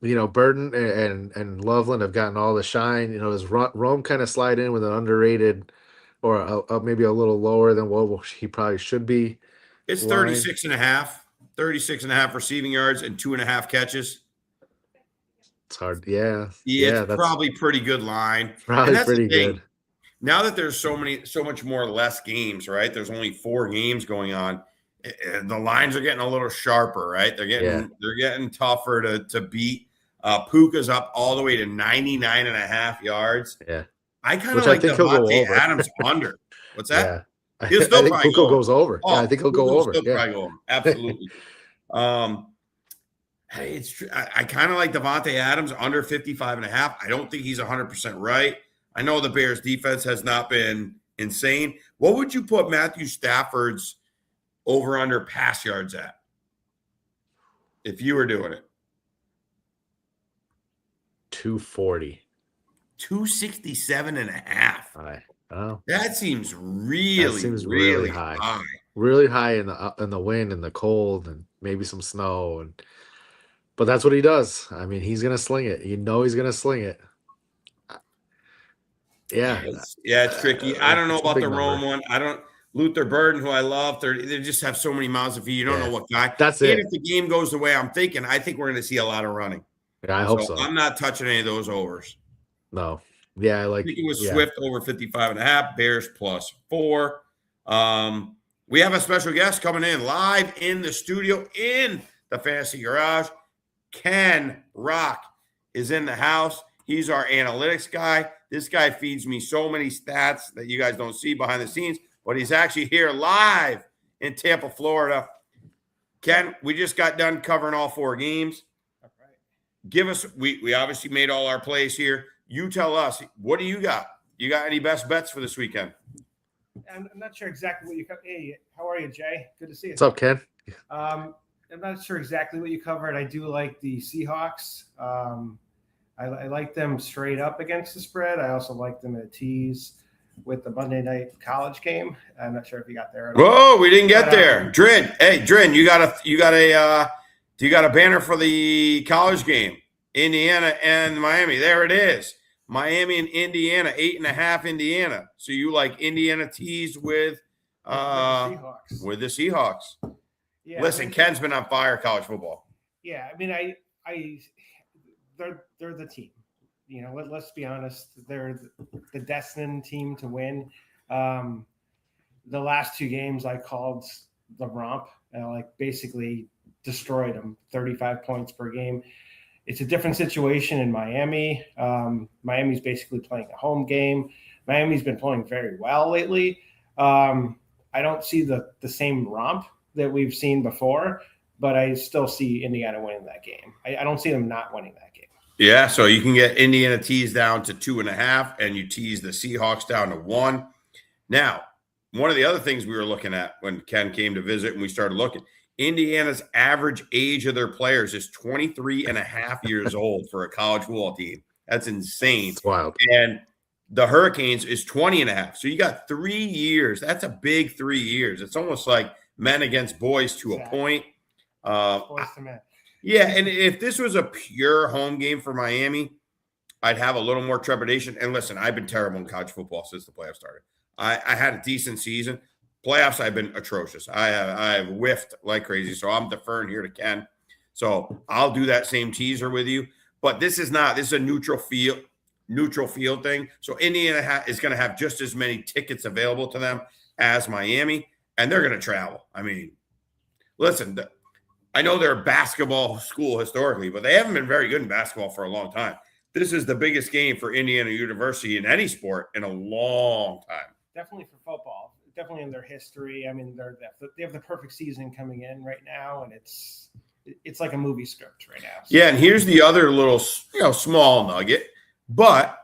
Burden and Loveland have gotten all the shine. Does Rome kind of slide in with an underrated or maybe a little lower than what he probably should be? It's 36.5 receiving yards and 2.5 catches. It's hard. Yeah. It's probably pretty good line. Probably pretty good. Now that there's so much more less games, right? There's only 4 games going on. The lines are getting a little sharper, right? They're getting tougher to beat. Puka's up all the way to 99.5 yards. Yeah. I kind of like Devontae Adams under. What's that? Yeah. He'll still I think Puka goes over. I think he'll go over. Probably go over. Absolutely. Hey, I kind of like Devontae Adams under 55.5. I don't think he's 100% right. I know the Bears defense has not been insane. What would you put Matthew Stafford's over under pass yards at if you were doing it? 240. 267.5. Oh, that seems really high. Really high in the wind and the cold and maybe some snow but that's what he does. I mean, he's gonna sling it. He's gonna sling it. Yeah. It's tricky. I don't know It's a about big the Rome number. one. I don't. Luther Burden, who I love, they just have so many mouths to feed. You don't know what guy. That's And it. if the game goes the way I'm thinking, I think we're going to see a lot of running. Yeah, I hope so. I'm not touching any of those overs. No. Yeah, I think it was Swift over 55.5, Bears +4. We have a special guest coming in live in the studio in the Fantasy Garage. Ken Rock is in the house. He's our analytics guy. This guy feeds me so many stats that you guys don't see behind the scenes, but he's actually here live in Tampa, Florida. Ken, we just got done covering all 4 games. All right. Give us, we obviously made all our plays here. You tell us, what do you got? You got any best bets for this weekend? I'm not sure exactly what you covered. Hey, how are you, Jay? Good to see you. What's up, Ken? I'm not sure exactly what you covered. I do like the Seahawks. I like them straight up against the spread. I also like them at a tease with the Monday night college game. I'm not sure if you got there. Whoa, we didn't get there. Drin, hey, Drin, you got a banner for the college game, Indiana and Miami. There it is. Miami and Indiana, 8.5 Indiana. So you like Indiana teased with the Seahawks. Yeah, Listen, Ken's been on fire college football. Yeah, I mean, they're the team. You know, let's be honest. They're the destined team to win. The last 2 games I called the romp, and I basically destroyed them, 35 points per game. It's a different situation in Miami. Miami's basically playing a home game. Miami's been playing very well lately. I don't see the same romp that we've seen before, but I still see Indiana winning that game. I don't see them not winning that game. Yeah, so you can get Indiana teased down to 2.5, and you tease the Seahawks down to 1. Now, one of the other things we were looking at when Ken came to visit and we started looking, Indiana's average age of their players is 23.5 years old for a college football team. That's insane. It's wild. And the Hurricanes is 20.5. So you got 3 years. That's a big 3 years. It's almost like men against boys to a point. Boys to men. Yeah, and if this was a pure home game for Miami, I'd have a little more trepidation. And listen, I've been terrible in college football since the playoffs started. I had a decent season. Playoffs, I've been atrocious. I have whiffed like crazy, so I'm deferring here to Ken. So I'll do that same teaser with you. But this is a neutral field thing. So Indiana is going to have just as many tickets available to them as Miami, and they're going to travel. I mean, listen, I know they're a basketball school historically, but they haven't been very good in basketball for a long time. This is the biggest game for Indiana University in any sport in a long time. Definitely for football. Definitely in their history. I mean, they have the perfect season coming in right now, and it's like a movie script right now. So. Yeah, and here's the other little, small nugget, but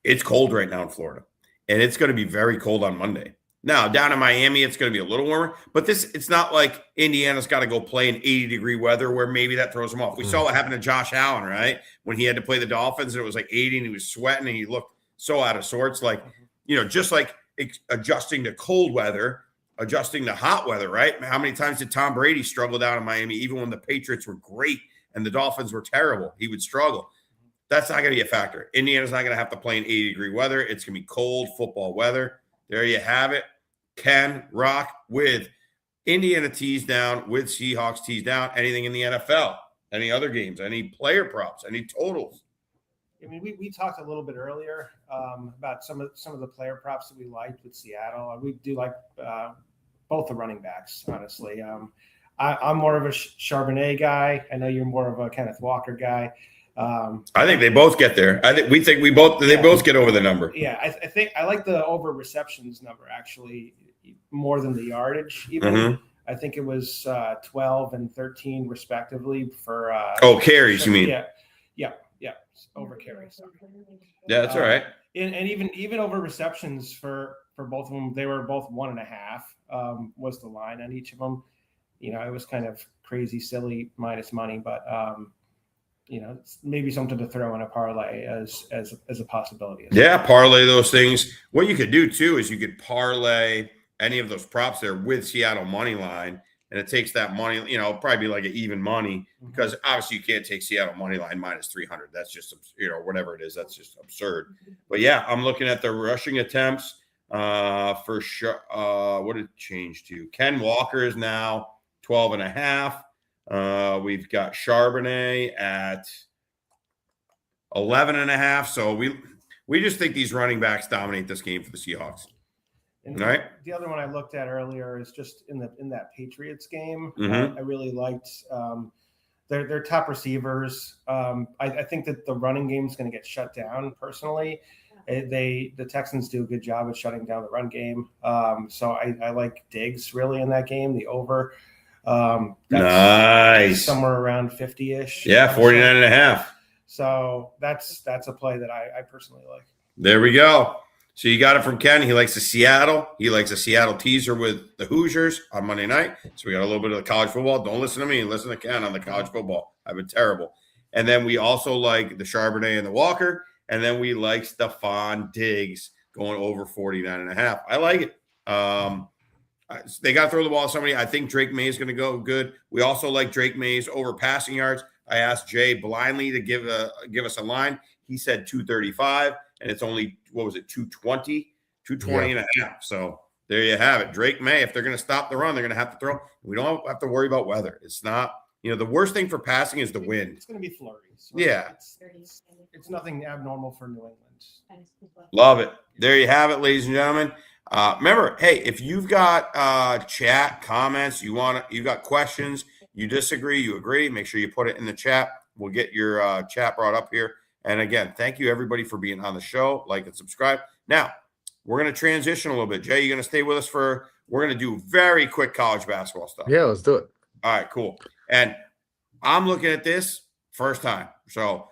it's cold right now in Florida, and it's going to be very cold on Monday. Now, down in Miami, it's going to be a little warmer, but it's not like Indiana's got to go play in 80-degree weather where maybe that throws them off. We saw what happened to Josh Allen, right? When he had to play the Dolphins, and it was like 80, and he was sweating, and he looked so out of sorts. Like, just like adjusting to cold weather, adjusting to hot weather, right? How many times did Tom Brady struggle down in Miami, even when the Patriots were great and the Dolphins were terrible? He would struggle. That's not going to be a factor. Indiana's not going to have to play in 80-degree weather. It's going to be cold football weather. There you have it. Ken Rock with Indiana tees down, with Seahawks tees down. Anything in the NFL? Any other games? Any player props? Any totals? I mean, we talked a little bit earlier about some of the player props that we liked with Seattle. We do like both the running backs, honestly. I'm more of a Charbonnet guy. I know you're more of a Kenneth Walker guy. I think they both get there. They both get over the number. Yeah, I think I like the over receptions number actually more than the yardage. Even I think it was 12 and 13 respectively for. Carries, you mean? Yeah. Over carries. Sorry. Yeah, that's all right. And even over receptions for both of them, they were both 1.5 was the line on each of them. It was kind of crazy, silly minus money, but it's maybe something to throw in a parlay as a possibility. Yeah, parlay those things. What you could do too is you could parlay any of those props there with Seattle money line and it takes that money, probably be like an even money, because obviously you can't take Seattle money line minus 300. That's just, whatever it is. That's just absurd. But yeah, I'm looking at the rushing attempts for sure. What did it change to? Ken Walker is now 12.5. We've got Charbonnet at 11.5. So we just think these running backs dominate this game for the Seahawks. And right. The other one I looked at earlier is just in that Patriots game. Mm-hmm. I really liked their top receivers. I think that the running game is going to get shut down. Personally, the Texans do a good job at shutting down the run game. So I like Diggs really in that game. The over. Nice. Somewhere around 50-ish. Yeah, 49.5. So that's a play that I personally like. There we go. So you got it from Ken. He likes the Seattle. He likes a Seattle teaser with the Hoosiers on Monday night. So we got a little bit of the college football. Don't listen to me. Listen to Ken on the college football. I've been terrible. And then we also like the Charbonnet and the Walker. And then we like Stephon Diggs going over 49.5. I like it. They got to throw the ball to somebody. I think Drake May is going to go good. We also like Drake May's over passing yards. I asked Jay blindly to give us a line. He said 235. And it's only, 220? 220 and a half. So there you have it. Drake May, if they're going to stop the run, they're going to have to throw. We don't have to worry about weather. It's not, the worst thing for passing is the wind. It's going to be flurries. Right? Yeah. It's nothing abnormal for New England. Love it. There you have it, ladies and gentlemen. Remember, hey, if you've got chat, comments, you got questions, you disagree, you agree, make sure you put it in the chat. We'll get your chat brought up here. And again, thank you everybody for being on the show. Like and subscribe. Now, we're going to transition a little bit. Jay, you going to stay with us we're going to do very quick college basketball stuff. Yeah, let's do it. All right, cool. And I'm looking at this first time. So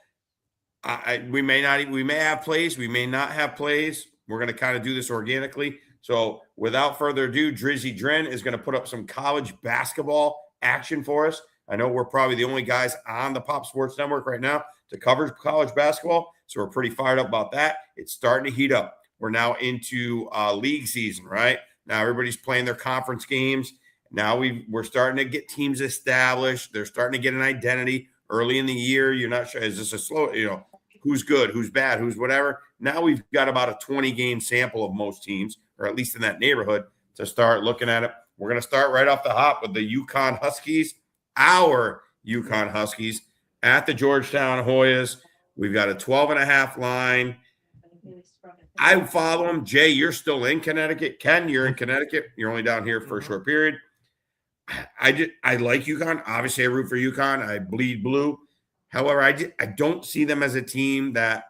we may have plays. We may not have plays. We're going to kind of do this organically. So without further ado, Drizzy Dren is going to put up some college basketball action for us. I know we're probably the only guys on the Pop Sports Network right now to cover college basketball. So we're pretty fired up about that. It's starting to heat up. We're now into league season, right? Now everybody's playing their conference games. Now we're starting to get teams established. They're starting to get an identity early in the year. You're not sure, is this a slow, who's good, who's bad, who's whatever. Now we've got about a 20-game sample of most teams, or at least in that neighborhood, to start looking at it. We're going to start right off the hop with the UConn Huskies, our UConn Huskies at the Georgetown Hoyas. We've got a 12.5 line. I follow them. Jay, you're still in Connecticut. Ken, you're in Connecticut. You're only down here for a short period. I like UConn. Obviously, I root for UConn. I bleed blue. However, I don't see them as a team that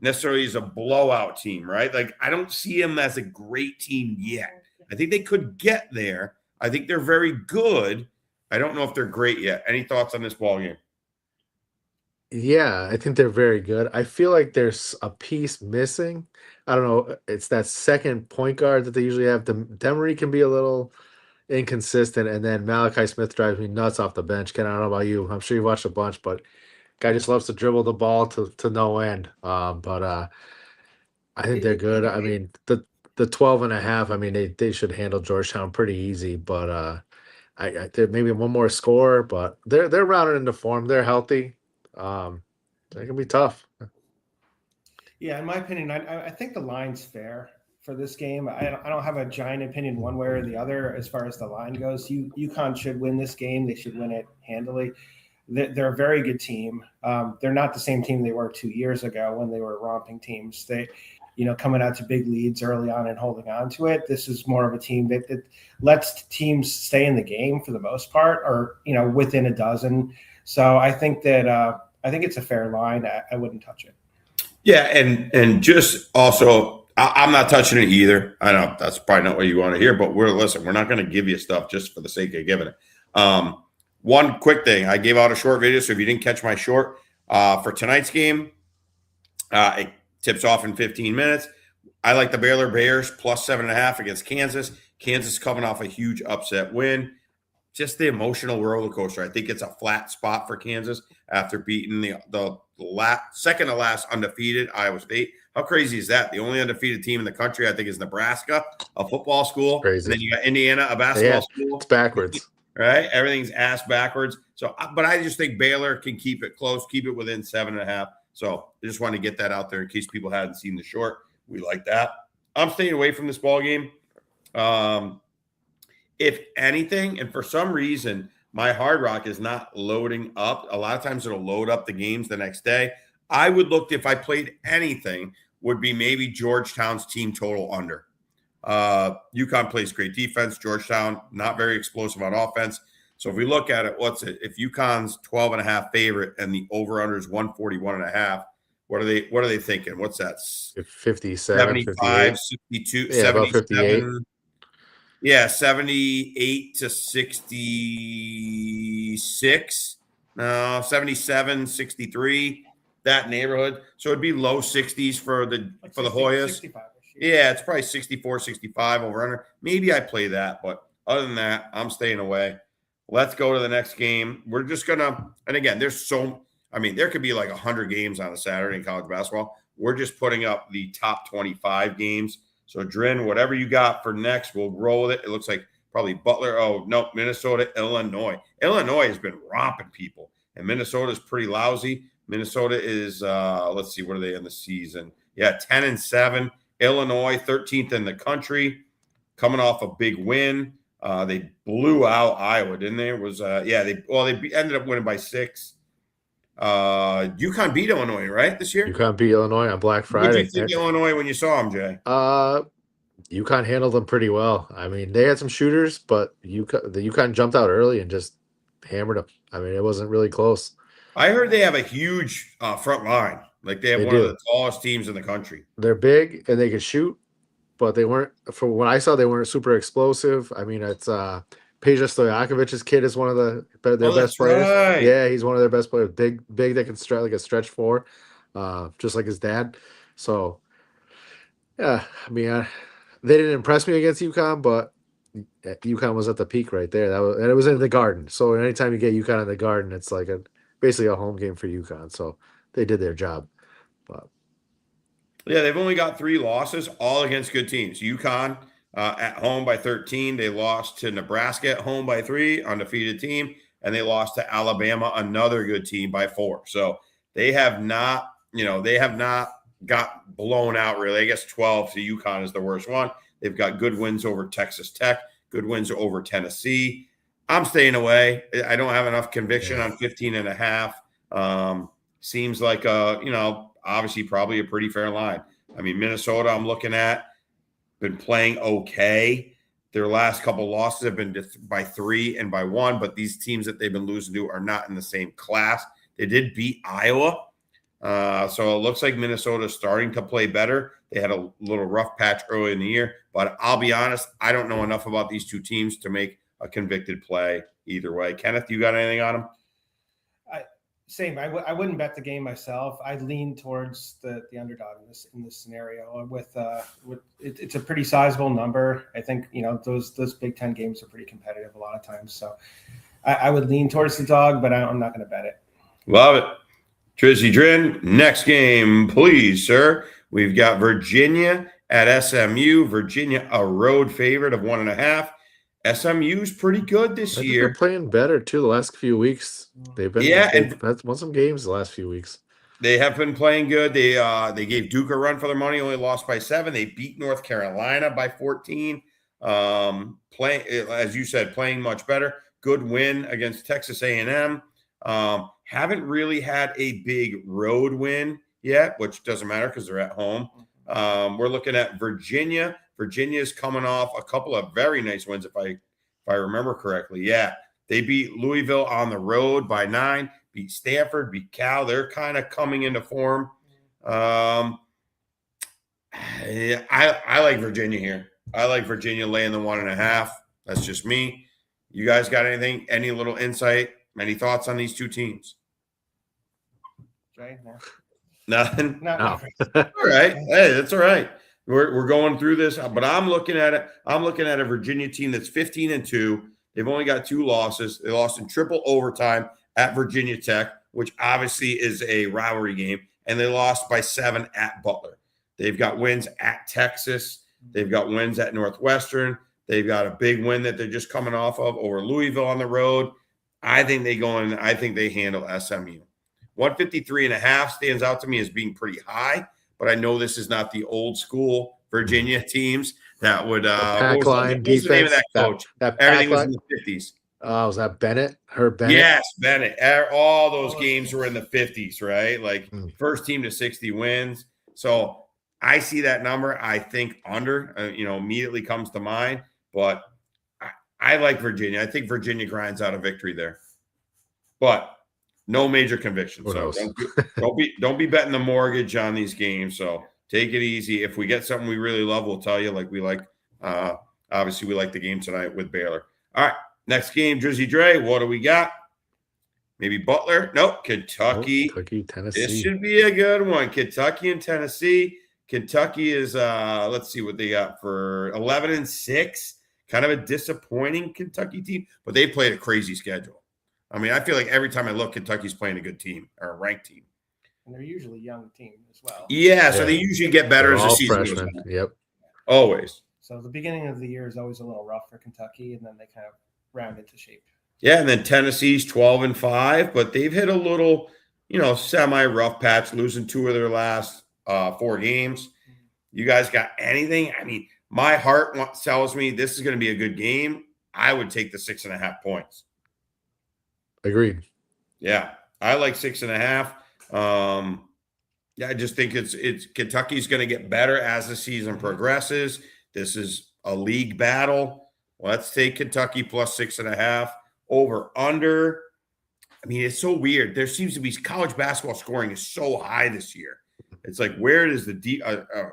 necessarily is a blowout team, right? Like, I don't see them as a great team yet. I think they could get there. I think they're very good. I don't know if they're great yet. Any thoughts on this ball game? Yeah, I think they're very good. I feel like there's a piece missing. I don't know. It's that second point guard that they usually have. Demery can be a little inconsistent, and then Malachi Smith drives me nuts off the bench. Ken, I don't know about you. I'm sure you watched a bunch, but guy just loves to dribble the ball to no end. But I think they're good. I mean, the 12.5. I mean, they should handle Georgetown pretty easy. But I maybe one more score, but they're rounded into form. They're healthy. They can be tough. Yeah, in my opinion, I think the line's fair for this game. I don't have a giant opinion one way or the other as far as the line goes. UConn should win this game. They should win it handily. They're a very good team. They're not the same team they were 2 years ago when they were romping teams. They, coming out to big leads early on and holding on to it. This is more of a team that lets teams stay in the game for the most part, or within a dozen. So I think that it's a fair line. I wouldn't touch it. Yeah, and just also, I'm not touching it either. I know that's probably not what you want to hear, but we're not going to give you stuff just for the sake of giving it. One quick thing, I gave out a short video, so if you didn't catch my short for tonight's game, it tips off in 15 minutes. I like the Baylor Bears plus 7.5 against Kansas. Kansas coming off a huge upset win. Just the emotional roller coaster. I think it's a flat spot for Kansas after beating the second to last undefeated Iowa State. How crazy is that? The only undefeated team in the country, I think, is Nebraska, a football school. Crazy. And then you got Indiana, a basketball school. It's backwards. right? Everything's ass backwards. So, but I just think Baylor can keep it close, keep it within 7.5. So I just want to get that out there in case people hadn't seen the short. We like that. I'm staying away from this ball game. If anything, and for some reason, my Hard Rock is not loading up. A lot of times it'll load up the games the next day. I would look, if I played anything, would be maybe Georgetown's team total under. UConn plays great defense. Georgetown, not very explosive on offense. So if we look at it, what's it? If UConn's 12.5 favorite and the over-under is 141.5, what are they thinking? What's that? 57, 75, 58. 62, Yeah, about 58. 77. Yeah, 78 to 66. No, 77, 63, that neighborhood. So it'd be low 60s for the Like for the 60, Hoyas. 65 -ish. Yeah, it's probably 64, 65 over under. Maybe I play that, but other than that, I'm staying away. Let's go to the next game. We're just gonna, and again, there could be like 100 games on a Saturday in college basketball. We're just putting up the top 25 games. So, Drin, whatever you got for next, we'll roll with it. It looks like probably Butler. Oh, no, Minnesota, Illinois. Illinois has been romping people, and Minnesota is pretty lousy. Minnesota is, let's see, what are they in the season? Yeah, 10-7. Illinois, 13th in the country, coming off a big win. They blew out Iowa, didn't they? It was, they ended up winning by 6. UConn beat Illinois, right, this year? UConn beat Illinois on Black What did Friday. you think Illinois when you saw them, Jay? UConn handled them pretty well. I mean, they had some shooters, but the UConn jumped out early and just hammered them. I mean, it wasn't really close. I heard they have a huge front line. Like they have one of the tallest teams in the country. They're big and they can shoot, but they weren't, from what I saw, they weren't super explosive. I mean, it's Peja Stojakovic's kid is one of their best players. Right. Yeah, he's one of their best players. Big that can stretch like a stretch 4, just like his dad. So, yeah, I mean, they didn't impress me against UConn, but UConn was at the peak right there. And it was in the Garden. So anytime you get UConn in the Garden, it's like basically a home game for UConn. So they did their job. But yeah, they've only got 3 losses, all against good teams. UConn at home by 13. They lost to Nebraska at home by 3, undefeated team, and they lost to Alabama, another good team, by 4. So they have not got blown out really. I guess 12 to UConn is the worst one. They've got good wins over Texas Tech, good wins over Tennessee. I'm staying away. I don't have enough conviction on 15.5. Seems like obviously probably a pretty fair line. I mean, Minnesota, I'm looking at, been playing okay. Their last couple losses have been by 3 and by 1, but these teams that they've been losing to are not in the same class. They did beat Iowa. So it looks like Minnesota's starting to play better. They had a little rough patch early in the year, but I'll be honest, I don't know enough about these two teams to make a convicted play either way. Kenneth, you got anything on them? Same. I wouldn't bet the game myself. I'd lean towards the underdog in this scenario. With it's a pretty sizable number. I think those Big Ten games are pretty competitive a lot of times. So I would lean towards the dog, but I'm not going to bet it. Love it. Trizzy Drin, next game, please, sir. We've got Virginia at SMU. Virginia, a road favorite of 1.5. SMU's pretty good this year. They're playing better too the last few weeks. They've won some games the last few weeks. They have been playing good. They gave Duke a run for their money, only lost by 7. They beat North Carolina by 14. Playing, as you said, playing much better. Good win against Texas A&M. Haven't really had a big road win yet, which doesn't matter because they're at home. We're looking at Virginia. Virginia's coming off a couple of very nice wins, if I remember correctly. Yeah, they beat Louisville on the road by 9, beat Stanford, beat Cal. They're kind of coming into form. I like Virginia here. I like Virginia laying the 1.5. That's just me. You guys got anything? Any little insight? Any thoughts on these two teams? Right? No. Nothing? No. All right. Hey, that's all right. We're going through this, but I'm looking at it. I'm looking at a Virginia team that's 15-2. They've only got 2 losses. They lost in triple overtime at Virginia Tech, which obviously is a rivalry game, and they lost by 7 at Butler. They've got wins at Texas. They've got wins at Northwestern. They've got a big win that they're just coming off of over Louisville on the road. I think they go in. I think they handle SMU. 153.5 stands out to me as being pretty high, but I know this is not the old school Virginia teams that would pack line what was the name of defense. that coach? That Everything pack was line. in the 50s. Was that Bennett? Herb Bennett? Yes, Bennett. All those games were in the 50s, right? Like first team to 60 wins. So I see that number. I think under, immediately comes to mind. But I like Virginia. I think Virginia grinds out a victory there. But no major conviction. So don't be betting the mortgage on these games. So take it easy. If we get something we really love, we'll tell you. Like we like, obviously we like the game tonight with Baylor. All right, next game, Drizzy Dre. What do we got? Maybe Butler? Nope. Kentucky. Kentucky, Tennessee. This should be a good one. Kentucky and Tennessee. Kentucky is let's see what they got for 11-6. Kind of a disappointing Kentucky team, but they played a crazy schedule. I mean, I feel like every time I look, Kentucky's playing a good team or a ranked team. And they're usually a young team as well. Yeah, so they usually get better as the season goes on. Yep. Always. So the beginning of the year is always a little rough for Kentucky, and then they kind of round into shape. Yeah, and then Tennessee's 12-5, but they've hit a little, semi-rough patch, losing 2 of their last 4 games. You guys got anything? I mean, my heart tells me this is going to be a good game. I would take the 6.5 points. Agreed. Yeah, I like 6.5. I just think it's Kentucky's going to get better as the season progresses. This is a league battle. Let's take Kentucky plus 6.5 over under. I mean, it's so weird. There seems to be college basketball scoring is so high this year. It's like, where is the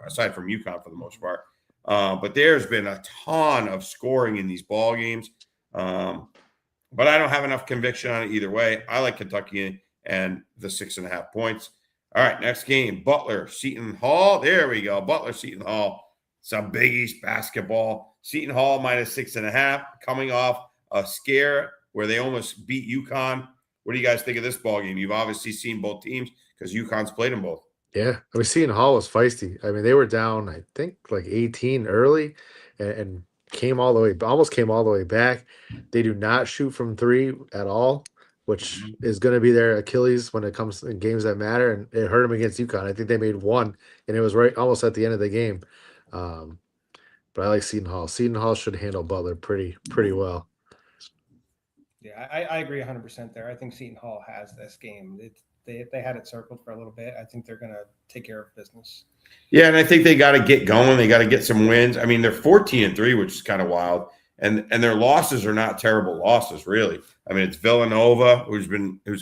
aside from UConn for the most part, but there's been a ton of scoring in these ball games. But I don't have enough conviction on it either way. I like Kentucky and the 6.5 points. All right, next game, Butler, Seton Hall. There we go. Butler, Seton Hall. Some Big East basketball. Seton Hall minus 6.5, coming off a scare where they almost beat UConn. What do you guys think of this ball game? You've obviously seen both teams because UConn's played them both. Yeah, I mean, Seton Hall was feisty. I mean, they were down, I think, like 18 early, and almost came all the way back. They do not shoot from 3 at all, which is going to be their Achilles when it comes in games that matter. And it hurt them against UConn. I think they made 1, and it was right almost at the end of the game. But I like Seton Hall. Seton Hall should handle Butler pretty well. Yeah, I agree 100% there. I think Seton Hall has this game. They had it circled for a little bit. I think they're going to take care of business. Yeah, and I think they got to get going. They got to get some wins. I mean, they're 14-3, which is kind of wild. And their losses are not terrible losses, really. I mean, it's Villanova, who's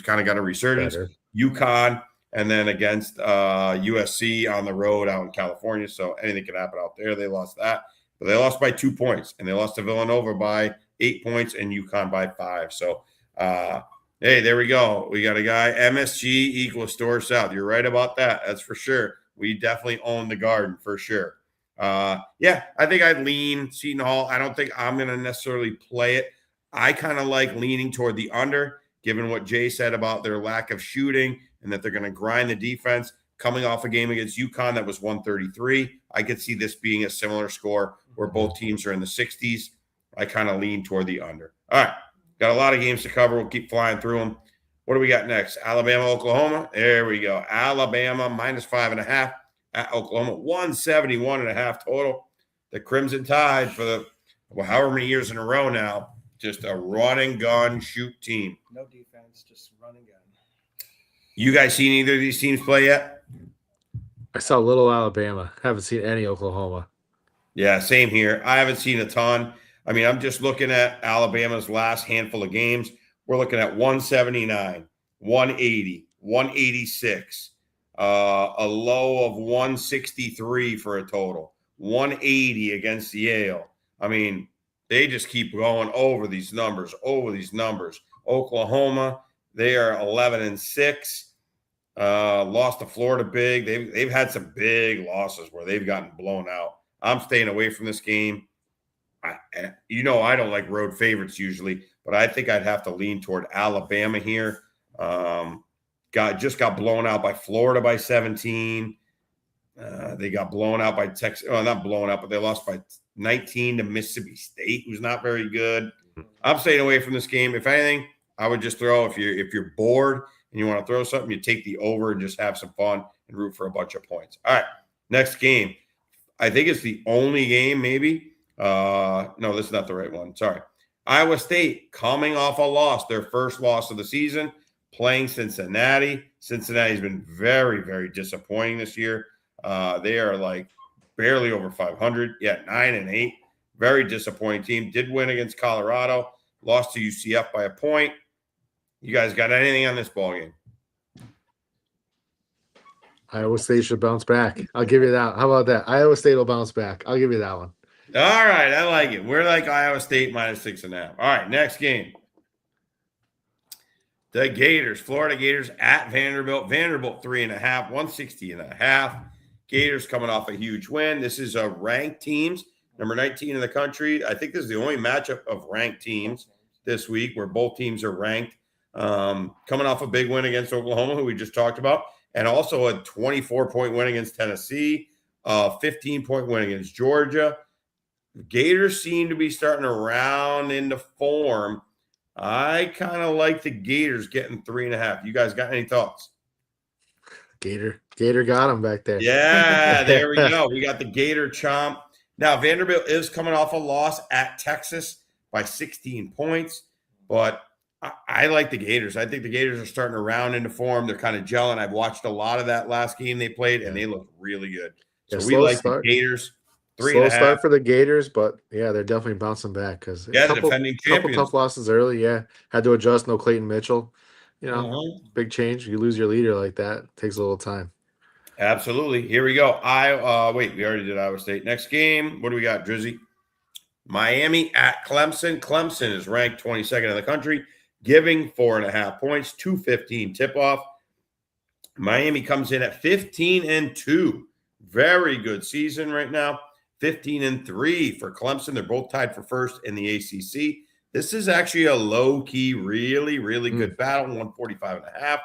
kind of got a resurgence, UConn, and then against USC on the road out in California. So anything can happen out there. They lost that. But they lost by 2 points, and they lost to Villanova by 8 points and UConn by 5. So, hey, there we go. We got a guy, MSG equals Store South. You're right about that. That's for sure. We definitely own the Garden for sure. Yeah, I think I'd lean Seton Hall. I don't think I'm going to necessarily play it. I kind of like leaning toward the under, given what Jay said about their lack of shooting and that they're going to grind the defense. Coming off a game against UConn that was 133, I could see this being a similar score where both teams are in the 60s. I kind of lean toward the under. All right, got a lot of games to cover. We'll keep flying through them. What do we got next? Alabama, Oklahoma. There we go. Alabama minus 5.5 at Oklahoma. 171.5 total. The Crimson Tide for however many years in a row now, just a run and gun shoot team. No defense, just run and gun. You guys seen either of these teams play yet? I saw little Alabama. Haven't seen any Oklahoma. Yeah, same here. I haven't seen a ton. I mean, I'm just looking at Alabama's last handful of games. We're looking at 179, 180, 186, a low of 163 for a total, 180 against Yale. I mean, they just keep going over these numbers. Oklahoma, they are 11-6. Lost to Florida big. They've had some big losses where they've gotten blown out. I'm staying away from this game. I don't like road favorites usually, but I think I'd have to lean toward Alabama here. Got blown out by Florida by 17. They got blown out by Texas. Oh, not blown out, but they lost by 19 to Mississippi State, who's not very good. I'm staying away from this game. If anything, I would just throw, if you're bored and you want to throw something, you take the over and just have some fun and root for a bunch of points. All right, next game. I think it's the only game, maybe. No, this is not the right one. Sorry. Iowa State coming off a loss, their first loss of the season, playing Cincinnati. Cincinnati's been very, very disappointing this year. They are like barely over 500. Yeah, 9-8. Very disappointing team. Did win against Colorado. Lost to UCF by a point. You guys got anything on this ball game? Iowa State should bounce back. I'll give you that. How about that? Iowa State will bounce back. I'll give you that one. All right, I like it. We're like Iowa State -6.5. All right, next game. The Gators, Florida Gators at Vanderbilt. Vanderbilt 3.5, 160.5. Gators coming off a huge win. This is a ranked teams, number 19 in the country. I think this is the only matchup of ranked teams this week where both teams are ranked. Coming off a big win against Oklahoma, who we just talked about, and also a 24-point win against Tennessee, a 15-point win against Georgia. The Gators seem to be starting to round into form. I kind of like the Gators getting 3.5. You guys got any thoughts? Gator got him back there. Yeah, there we go. We got the Gator chomp. Now, Vanderbilt is coming off a loss at Texas by 16 points, but I like the Gators. I think the Gators are starting to round into form. They're kind of gelling. I've watched a lot of that last game they played, and they look really good. So we like the Gators. 3.5. Slow start for the Gators, but yeah, they're definitely bouncing back because the defending champions. Couple tough losses early. Yeah, had to adjust. No Clayton Mitchell. You know, big change. You lose your leader like that. It takes a little time. Absolutely. Here we go. Wait, we already did Iowa State. Next game. What do we got, Drizzy? Miami at Clemson. Clemson is ranked 22nd in the country, giving 4.5 points, 2:15 tip-off. Miami comes in at 15-2. Very good season right now. 15-3 for Clemson. They're both tied for first in the ACC. This is actually a low-key, really, really good battle, 145.5.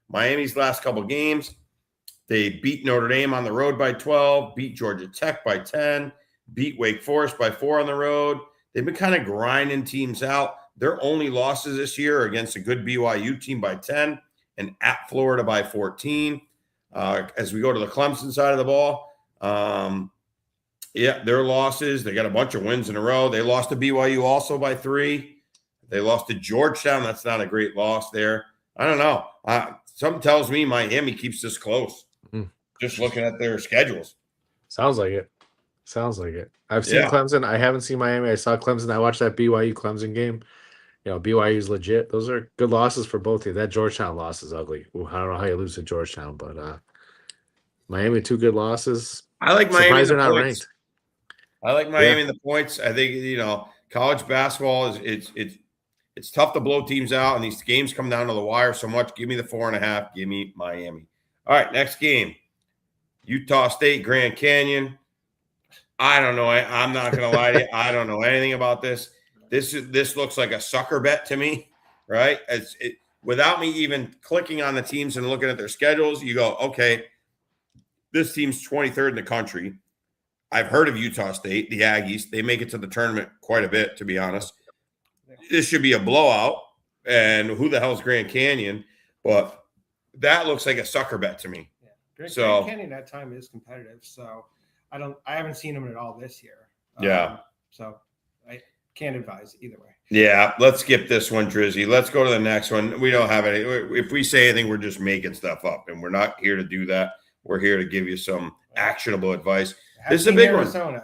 Miami's last couple games, they beat Notre Dame on the road by 12, beat Georgia Tech by 10, beat Wake Forest by 4 on the road. They've been kind of grinding teams out. Their only losses this year are against a good BYU team by 10 and at Florida by 14. As we go to the Clemson side of the ball, their losses, they got a bunch of wins in a row. They lost to BYU also by 3. They lost to Georgetown. That's not a great loss there. I don't know. Something tells me Miami keeps this close. Just looking at their schedules. Sounds like it. I've seen Clemson. I haven't seen Miami. I saw Clemson. I watched that BYU Clemson game. You know, BYU's legit. Those are good losses for both of you. That Georgetown loss is ugly. Ooh, I don't know how you lose to Georgetown, but Miami, 2 good losses. I like Miami. Surprised they're not ranked. I like Miami in the points. I think, you know, college basketball is it's tough to blow teams out, and these games come down to the wire so much. Give me the 4.5. Give me Miami. All right, next game. Utah State, Grand Canyon. I don't know. I'm not going to lie to you. I don't know anything about this. This looks like a sucker bet to me, right? Without me even clicking on the teams and looking at their schedules, you go, okay, this team's 23rd in the country. I've heard of Utah State, the Aggies. They make it to the tournament quite a bit, to be honest. This should be a blowout, and who the hell's Grand Canyon? But that looks like a sucker bet to me. Yeah. Grand Canyon at time is competitive, so I haven't seen them at all this year. So I can't advise either way. Yeah, let's skip this one, Drizzy. Let's go to the next one. We don't have any. If we say anything, we're just making stuff up, and we're not here to do that. We're here to give you some actionable advice. This is a big one.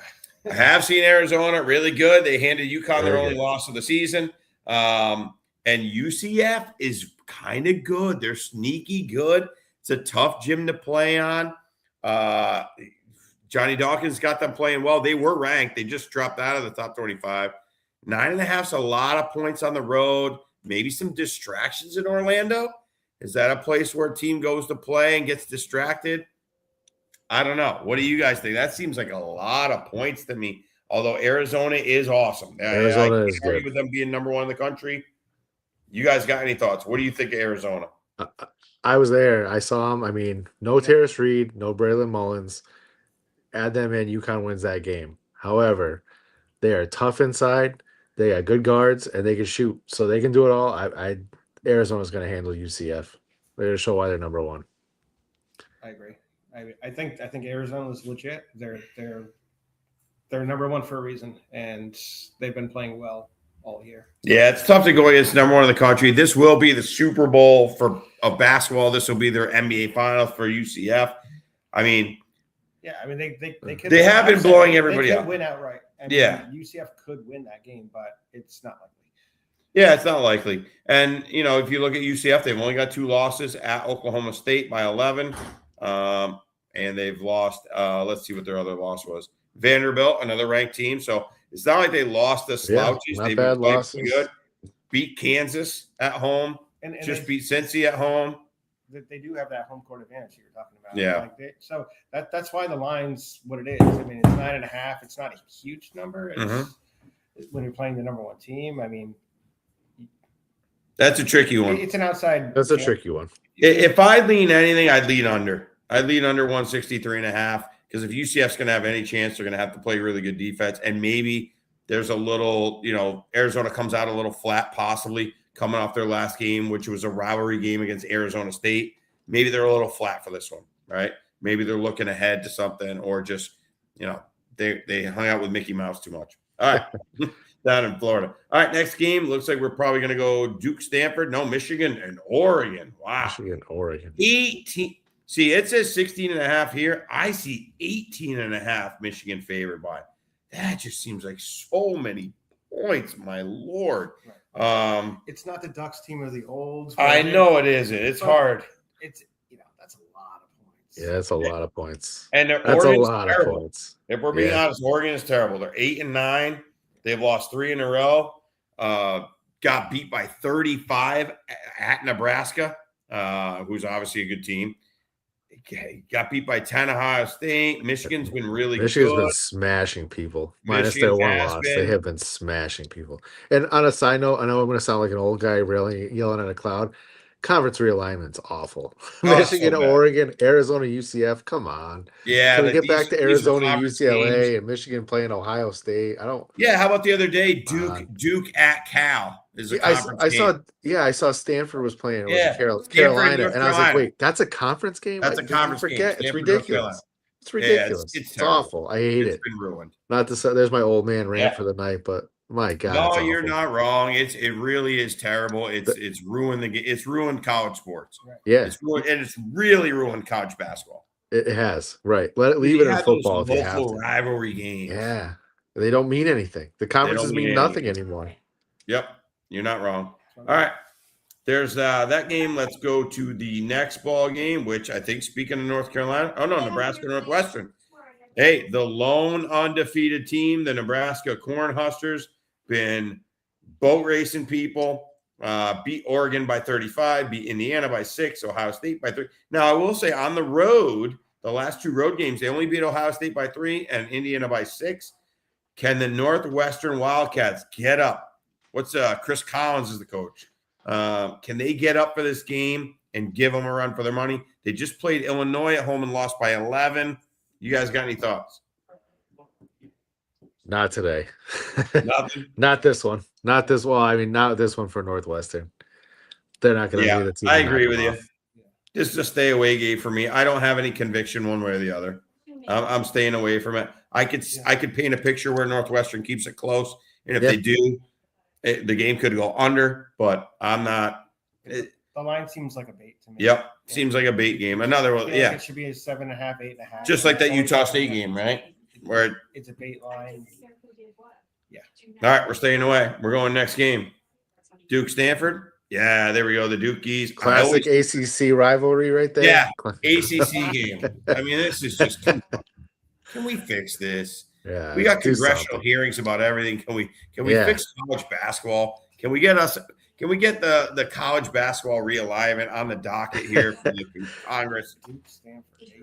I have seen Arizona really good. They handed UConn their only loss of the season. And UCF is kind of good. They're sneaky good. It's a tough gym to play on. Johnny Dawkins got them playing well. They were ranked. They just dropped out of the top 25. 9.5 is a lot of points on the road. Maybe some distractions in Orlando. Is that a place where a team goes to play and gets distracted? I don't know. What do you guys think? That seems like a lot of points to me. Although Arizona is awesome. Arizona is good. With them being number 1 in the country. You guys got any thoughts? What do you think of Arizona? I was there. I saw him. I mean, no Terrace Reed, no Braylon Mullins. Add them in, UConn wins that game. However, they are tough inside. They got good guards, and they can shoot, so they can do it all. Arizona's going to handle UCF. They're going to show why they're number one. I agree. I think Arizona is legit. They're number one for a reason, and they've been playing well all year. Yeah, it's tough to go against number one in the country. This will be the Super Bowl of basketball. This will be their NBA Finals for UCF. I mean, yeah, I mean they could. They have been blowing everybody up. Win outright. I mean, Yeah, UCF could win that game, but it's not likely. Yeah, it's not likely. And, if you look at UCF, they've only got 2 losses at Oklahoma State by 11. And they've lost, let's see what their other loss was. Vanderbilt, another ranked team. So it's not like they lost the slouches. Yeah, not They've bad been playing losses. pretty good. Beat Kansas at home. And just beat Cincy at home. They do have that home court advantage you're talking about. Yeah. So that's why the line's what it is. I mean, it's 9.5. It's not a huge number. It's, when you're playing the number one team, I mean, that's a tricky one. it's an outside. That's a tricky one. If I lean anything, I'd lean under. I'd lean under 163.5 because if UCF's going to have any chance, they're going to have to play really good defense. And maybe there's a little, Arizona comes out a little flat, possibly coming off their last game, which was a rivalry game against Arizona State. Maybe they're a little flat for this one, right? Maybe they're looking ahead to something or just, they hung out with Mickey Mouse too much. All right. Down in Florida. All right, next game. Looks like we're probably going to go Duke, Stanford. No, Michigan and Oregon. Wow. Michigan, Oregon. 18. See, it says 16.5 here. I see 18.5 Michigan favored by. That just seems like so many points, my Lord. It's not the Ducks team of the olds. I know it isn't. It's hard. It's that's a lot of points. Yeah, that's a lot of points. And That's Oregon's a lot terrible. of points. If we're being honest, Oregon is terrible. They're 8-9. They've lost 3 in a row. Got beat by 35 at Nebraska, who's obviously a good team. Got beat by 10 Ohio State. Michigan's been really Michigan's good. been smashing people. Minus their one loss. They have been smashing people. And on a side note, I know I'm going to sound like an old guy really yelling at a cloud. Conference realignment's awful. Michigan, so bad. Oregon, Arizona, UCF. Come on. Yeah. Can we get back to Arizona, conference UCLA, games. and Michigan playing Ohio State? I don't. Yeah. How about the other day? Duke at Cal is a conference game. I saw Stanford was playing. It Yeah, was Stanford, Carolina, North and I was like, Carolina. wait, that's a conference game? That's a conference game. Forget. It's Stanford, North Carolina. ridiculous. It's ridiculous. it's It's terrible. awful. I hate It's it. been ruined. Not to say there's my old man rant Yeah. for the night, but my God. No, it's you're awful. not wrong. It really is terrible. It's ruined it's ruined college sports. Yeah, It's ruined, and it's really ruined college basketball. it has. Right. Leave it in had football if those you have local to. rivalry games. Yeah. They don't mean anything. The conferences mean mean nothing anymore. Yep, you're not wrong. All right, there's that game. Let's go to the next ball game, which I think, speaking of North Carolina, Nebraska Northwestern. Hey, the lone undefeated team, the Nebraska Cornhuskers, been boat racing people. Beat Oregon by 35, beat Indiana by 6, Ohio State by 3. Now, I will say on the road, the last 2 road games, they only beat Ohio State by 3 and Indiana by 6. Can the Northwestern Wildcats get up? What's Chris Collins is the coach. Can they get up for this game and give them a run for their money? They just played Illinois at home and lost by 11. You guys got any thoughts? Not today. Nothing. Not this one. Not this one. I mean, not this one for Northwestern. They're not going to be the team. I to knock agree them with you. off. Just a stay away game for me. I don't have any conviction one way or the other. I'm staying away from it. I could paint a picture where Northwestern keeps it close, and if they do, the game could go under. But I'm not. The line seems like a bait to me. Yep, seems like a bait game. Another one, Like it should be a 7.5, 8.5. just like that Utah State game, right? Where It's a bait line. Yeah. all right, we're staying away. We're going next game. Duke Stanford. Yeah, there we go. The Dukies. Classic ACC rivalry right there. Yeah, ACC game. I mean, this is just. Can we fix this? Yeah. We got do congressional something. hearings about everything. Can we Yeah. fix college basketball? Can we get the college basketball realignment on the docket here for the Congress?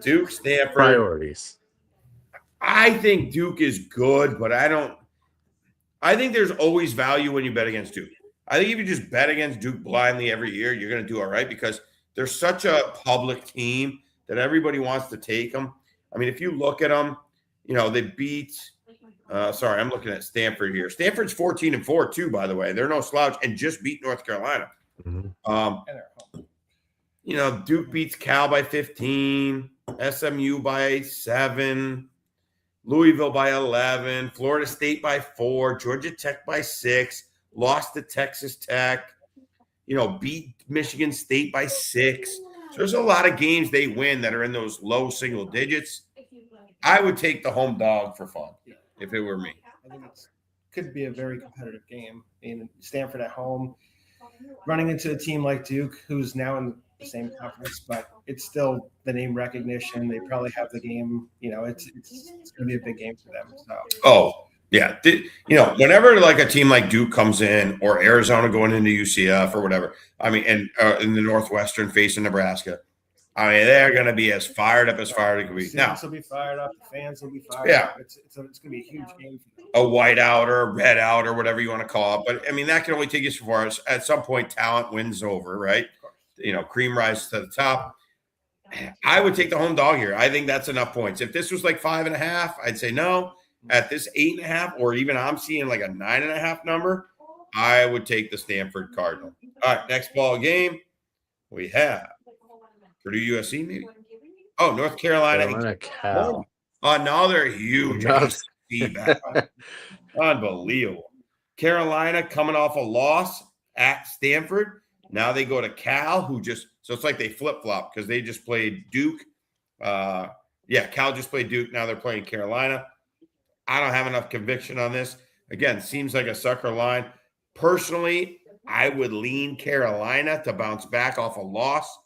Duke Stanford. Priorities. I think Duke is good, but I think there's always value when you bet against Duke. I think if you just bet against Duke blindly every year, you're going to do all right because they're such a public team that everybody wants to take them. I mean, if you look at them, you know, they beat sorry, I'm looking at Stanford here. Stanford's 14-4 too, by the way. They're no slouch and just beat North Carolina. You know, Duke beats Cal by 15, SMU by 7, Louisville by 11, Florida State by 4, Georgia Tech by 6, lost to Texas Tech, you know, beat Michigan State by 6. So there's a lot of games they win that are in those low single digits. I would take the home dog for fun if it were me. I think it could be a very competitive game. In Stanford at home, running into a team like Duke, who's now in the same conference, but it's still the name recognition. They probably have the game. You know, it's going to be a big game for them. So. Oh, yeah. You know, whenever like a team like Duke comes in or Arizona going into UCF or whatever, I mean, and in the Northwestern facing Nebraska, I mean, they're going to be as fired up as fired as can be. Now, will be fired up. The fans will be fired yeah. up. It's going to be a huge game for them. A white out or a red out or whatever you want to call it. But, I mean, that can only take you so far. At some point, talent wins over, right? You know, cream rises to the top. I would take the home dog here. I think that's enough points. If this was like 5.5, I'd say no. At this 8.5, or even I'm seeing like a 9.5 number, I would take the Stanford Cardinal. All right, next ball game we have Purdue USC maybe. Oh, North Carolina. Cal. Oh, now they're huge. Unbelievable. Carolina coming off a loss at Stanford. Now they go to Cal, who just – so it's like they flip-flop because they just played Duke. Cal just played Duke. Now they're playing Carolina. I don't have enough conviction on this. Again, seems like a sucker line. Personally, I would lean Carolina to bounce back off a loss.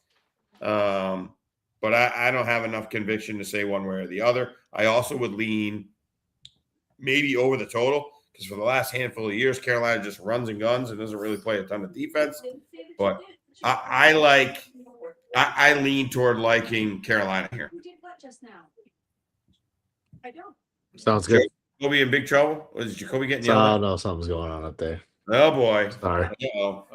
But I don't have enough conviction to say one way or the other. I also would lean maybe over the total because for the last handful of years, Carolina just runs and guns and doesn't really play a ton of defense. But I lean toward liking Carolina here. Sounds good. Jacoby in big trouble? Was Jacoby getting yelled Oh at? no, something's going on up there. Oh boy. Sorry. Uh-oh.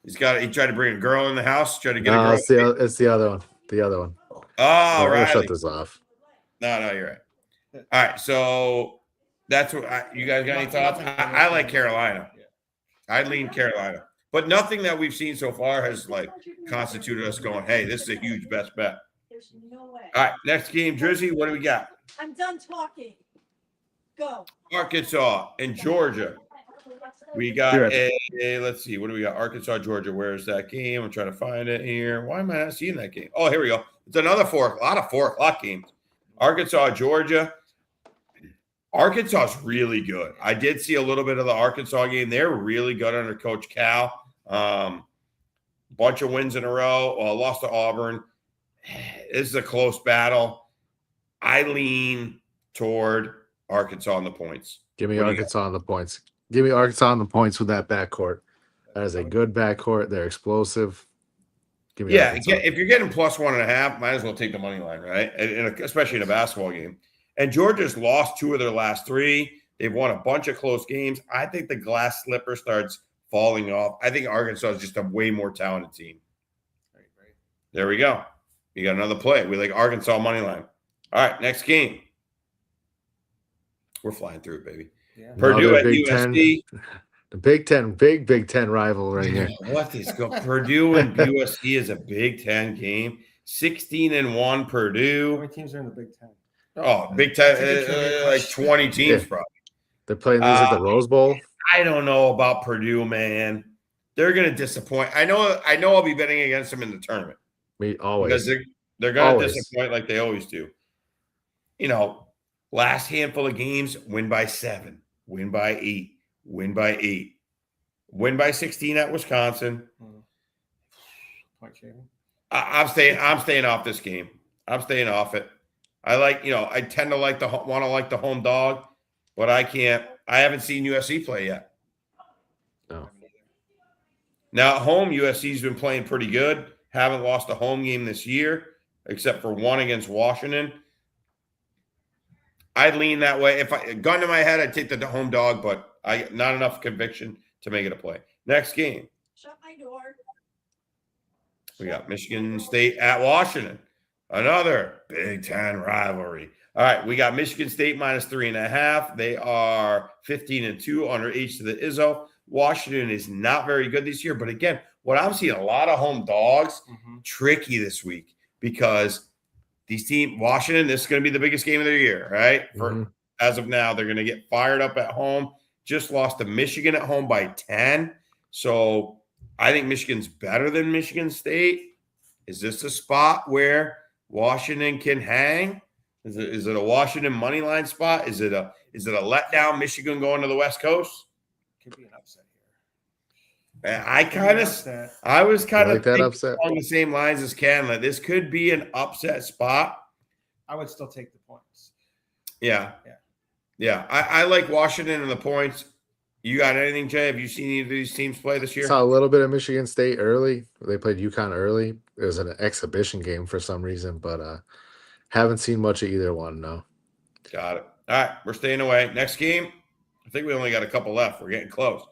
He tried to bring a girl in the house, tried to get a No, girl. it's the other one. The other one. Oh, We'll right. shut this off. No, you're right. All right, so that's what you guys got any thoughts? I like Carolina. I lean Carolina, but nothing that we've seen so far has like constituted us going, "Hey, this is a huge best bet." There's no way. All right, next game, Drizzy. What do we got? I'm done talking. Go. Arkansas and Georgia. We got let's see, what do we got? Arkansas, Georgia. Where is that game? I'm trying to find it here. Why am I not seeing that game? Oh, here we go. It's another a lot of 4 o'clock games. Arkansas, Georgia. Arkansas is really good. I did see a little bit of the Arkansas game. They're really good under Coach Cal. Bunch of wins in a row. Lost to Auburn. This is a close battle. I lean toward Arkansas on the points. Give me Arkansas on the points. Give me Arkansas on the points with that backcourt. That is a good backcourt. They're explosive. Give me Arkansas. If you're getting plus 1.5, might as well take the money line, right? And especially in a basketball game. And Georgia's lost 2 of their last 3. They've won a bunch of close games. I think the glass slipper starts falling off. I think Arkansas is just a way more talented team. Right. There we go. You got another play. We like Arkansas money line. All right, next game. We're flying through it, baby. Yeah. Purdue at Big USC. 10, the Big Ten, Big Ten rival right here. What is going? Purdue and USC is a Big Ten game. 16-1 How Purdue. many teams are in the Big Ten? Oh, Big Ten, like 20 teams probably. They're playing these at the Rose Bowl. I don't know about Purdue, man. They're going to disappoint. I know. I'll be betting against them in the tournament. Me always. Because they're going to disappoint like they always do. You know, last handful of games, win by 7, win by 8, win by 8, win by 16 at Wisconsin. Point shaving. I'm staying off this game. I'm staying off it. I tend to want to like the home dog, but I haven't seen USC play yet. No. Now at home, USC's been playing pretty good. Haven't lost a home game this year, except for one against Washington. I'd lean that way. If I gun to my head, I'd take the home dog, but I not enough conviction to make it a play. Next game. Shut my door. We got Michigan State at Washington. Another Big Ten rivalry. All right, we got Michigan State minus 3.5. They are 15-2 under H to the Izzo. Washington is not very good this year, but again, what I'm seeing a lot of home dogs tricky this week because these teams, Washington, this is going to be the biggest game of their year, right? As of now, they're going to get fired up at home. Just lost to Michigan at home by 10. So I think Michigan's better than Michigan State. Is this a spot where Washington can hang? Is it a Washington money line spot? Is it a letdown? Michigan going to the West Coast? Could be an upset I here. was kind of that upset along the same lines as Ken. Like this could be an upset spot. I would still take the points. Yeah. I like Washington and the points. You got anything, Jay? Have you seen any of these teams play this year? Saw a little bit of Michigan State early. They played UConn early. It was an exhibition game for some reason, but haven't seen much of either one. No. Got it. All right, we're staying away. Next game. I think we only got a couple left. We're getting close.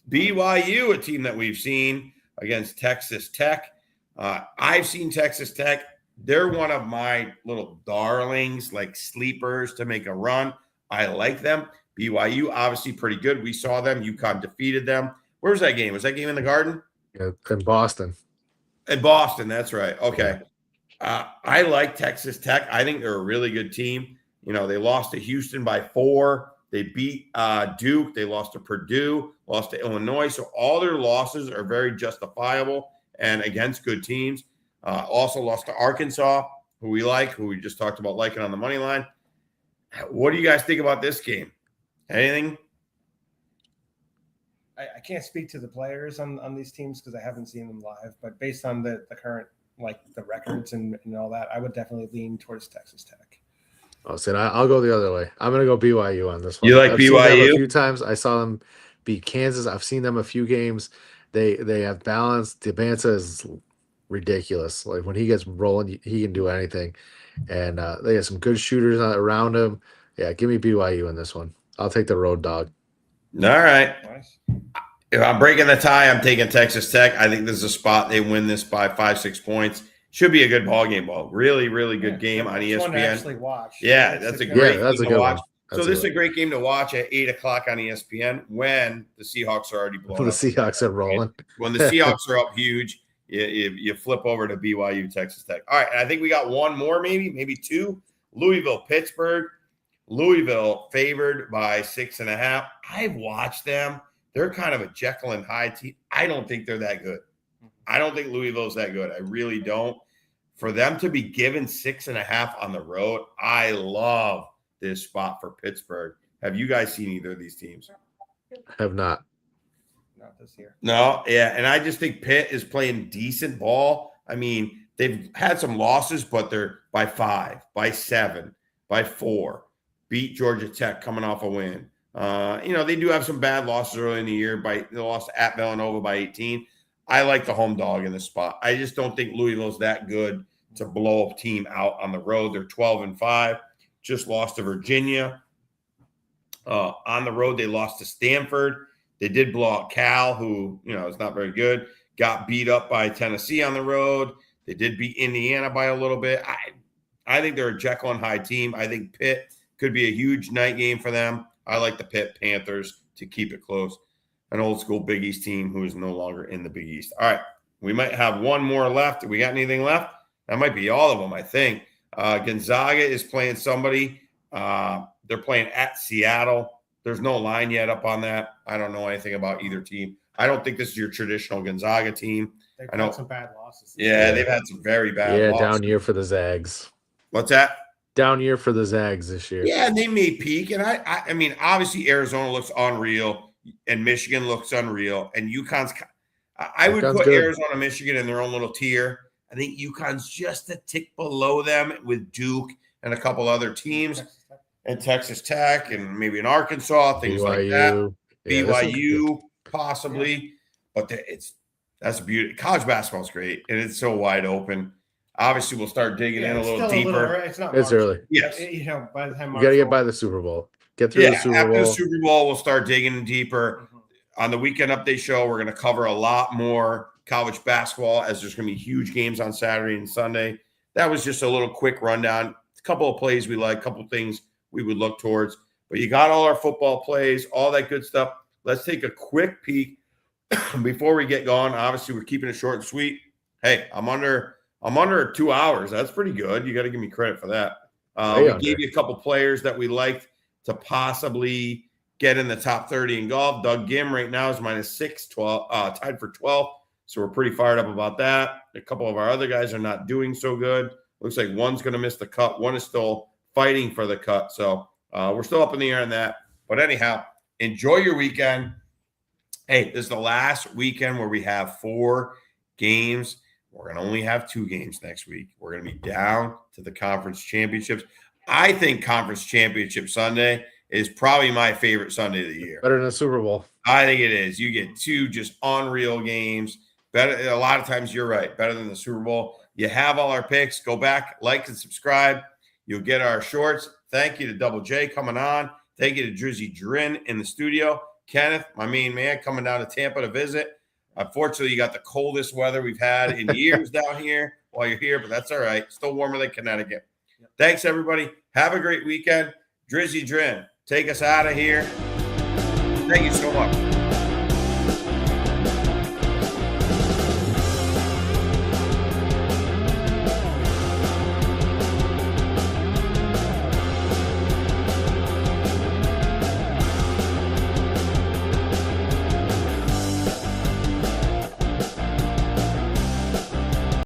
BYU, a team that we've seen against Texas Tech. I've seen Texas Tech. They're one of my little darlings, like sleepers to make a run. I like them. BYU, obviously pretty good. We saw them. UConn defeated them. Where's that game? Was that game in the Garden? Yeah, in Boston. In Boston, that's right. Okay. I like Texas Tech. I think they're a really good team. You know, they lost to Houston by 4. They beat Duke. They lost to Purdue, lost to Illinois. So all their losses are very justifiable and against good teams. Also lost to Arkansas, who we like, who we just talked about liking on the money line. What do you guys think about this game? Anything? I can't speak to the players on these teams because I haven't seen them live, but based on the current, like the records and all that, I would definitely lean towards Texas Tech. Oh, so I'll go the other way. I'm going to go BYU on this one. You like I've BYU? seen them a few times. I saw them beat Kansas. I've seen them a few games. They have balance. Debanza is ridiculous. Like when he gets rolling, he can do anything. And they have some good shooters around him. Yeah, give me BYU in this one. I'll take the road dog. All right. Nice. If I'm breaking the tie, I'm taking Texas Tech. I think this is a spot they win this by 5-6 points. Should be a good ball game. Really, really good game on ESPN. One to actually watch. Yeah, that's a great that's game a good to watch. one. So this is a great game to watch at 8 o'clock on ESPN when the Seahawks are already blowing The up. Seahawks are rolling. When the Seahawks are up huge, you flip over to BYU, Texas Tech. All right, and I think we got one more, maybe two. Louisville, Pittsburgh. Louisville favored by 6.5. I've watched them. They're kind of a Jekyll and Hyde team. I don't think they're that good. I don't think Louisville's that good. I really don't. For them to be given 6.5 on the road, I love this spot for Pittsburgh. Have you guys seen either of these teams? Have not. Not this year. No, yeah. And I just think Pitt is playing decent ball. I mean, they've had some losses, but they're by 5, by 7, by 4. Beat Georgia Tech coming off a win. They do have some bad losses early in the year. They lost at Villanova by 18. I like the home dog in this spot. I just don't think Louisville's that good to blow a team out on the road. They're 12-5. Just lost to Virginia. On the road, they lost to Stanford. They did blow out Cal, who, is not very good. Got beat up by Tennessee on the road. They did beat Indiana by a little bit. I think they're a Jekyll and Hyde team. I think Pitt could be a huge night game for them. I like the Pitt Panthers to keep it close. An old school Big East team who is no longer in the Big East. All right. We might have one more left. We got anything left? That might be all of them, I think. Gonzaga is playing somebody. They're playing at Seattle. There's no line yet up on that. I don't know anything about either team. I don't think this is your traditional Gonzaga team. They've I know had some bad losses. Yeah, they've had some very bad losses. Down year for the Zags. What's that? Down year for the Zags this year. Yeah, and they may peak. And I mean, obviously Arizona looks unreal and Michigan looks unreal. And UConn's – I would put good. Arizona, Michigan in their own little tier. I think UConn's just a tick below them with Duke and a couple other teams. And Texas Tech and maybe in Arkansas, things like that. Yeah, BYU possibly. But that's beauty. College basketball is great, and it's so wide open. Obviously, we'll start digging in a little deeper. It's early. Yes. By the time you got to get by the Super Bowl. Get through the Super Bowl. After the Super Bowl, we'll start digging in deeper. On the Weekend Update show, we're going to cover a lot more college basketball, as there's going to be huge games on Saturday and Sunday. That was just a little quick rundown. A couple of plays we like, a couple of things we would look towards. But you got all our football plays, all that good stuff. Let's take a quick peek before we get going. Obviously, we're keeping it short and sweet. Hey, I'm under 2 hours. That's pretty good. You got to give me credit for that. We gave you a couple players that we liked to possibly get in the top 30 in golf. Doug Gim right now is -6, 12, tied for 12th. So we're pretty fired up about that. A couple of our other guys are not doing so good. Looks like one's going to miss the cut. One is still fighting for the cut. So we're still up in the air on that. But anyhow, enjoy your weekend. Hey, this is the last weekend where we have 4 games. We're going to only have 2 games next week. We're going to be down to the conference championships. I think conference championship Sunday is probably my favorite Sunday of the year. Better than the Super Bowl. I think it is. You get 2 just unreal games. Better. A lot of times you're right. Better than the Super Bowl. You have all our picks. Go back, like, and subscribe. You'll get our shorts. Thank you to Double J coming on. Thank you to Drizzy Drin in the studio. Kenneth, my main man, coming down to Tampa to visit. Unfortunately, you got the coldest weather we've had in years down here while you're here, but that's all right. Still warmer than Connecticut. Thanks, everybody. Have a great weekend. Drizzy Drin, take us out of here. Thank you so much.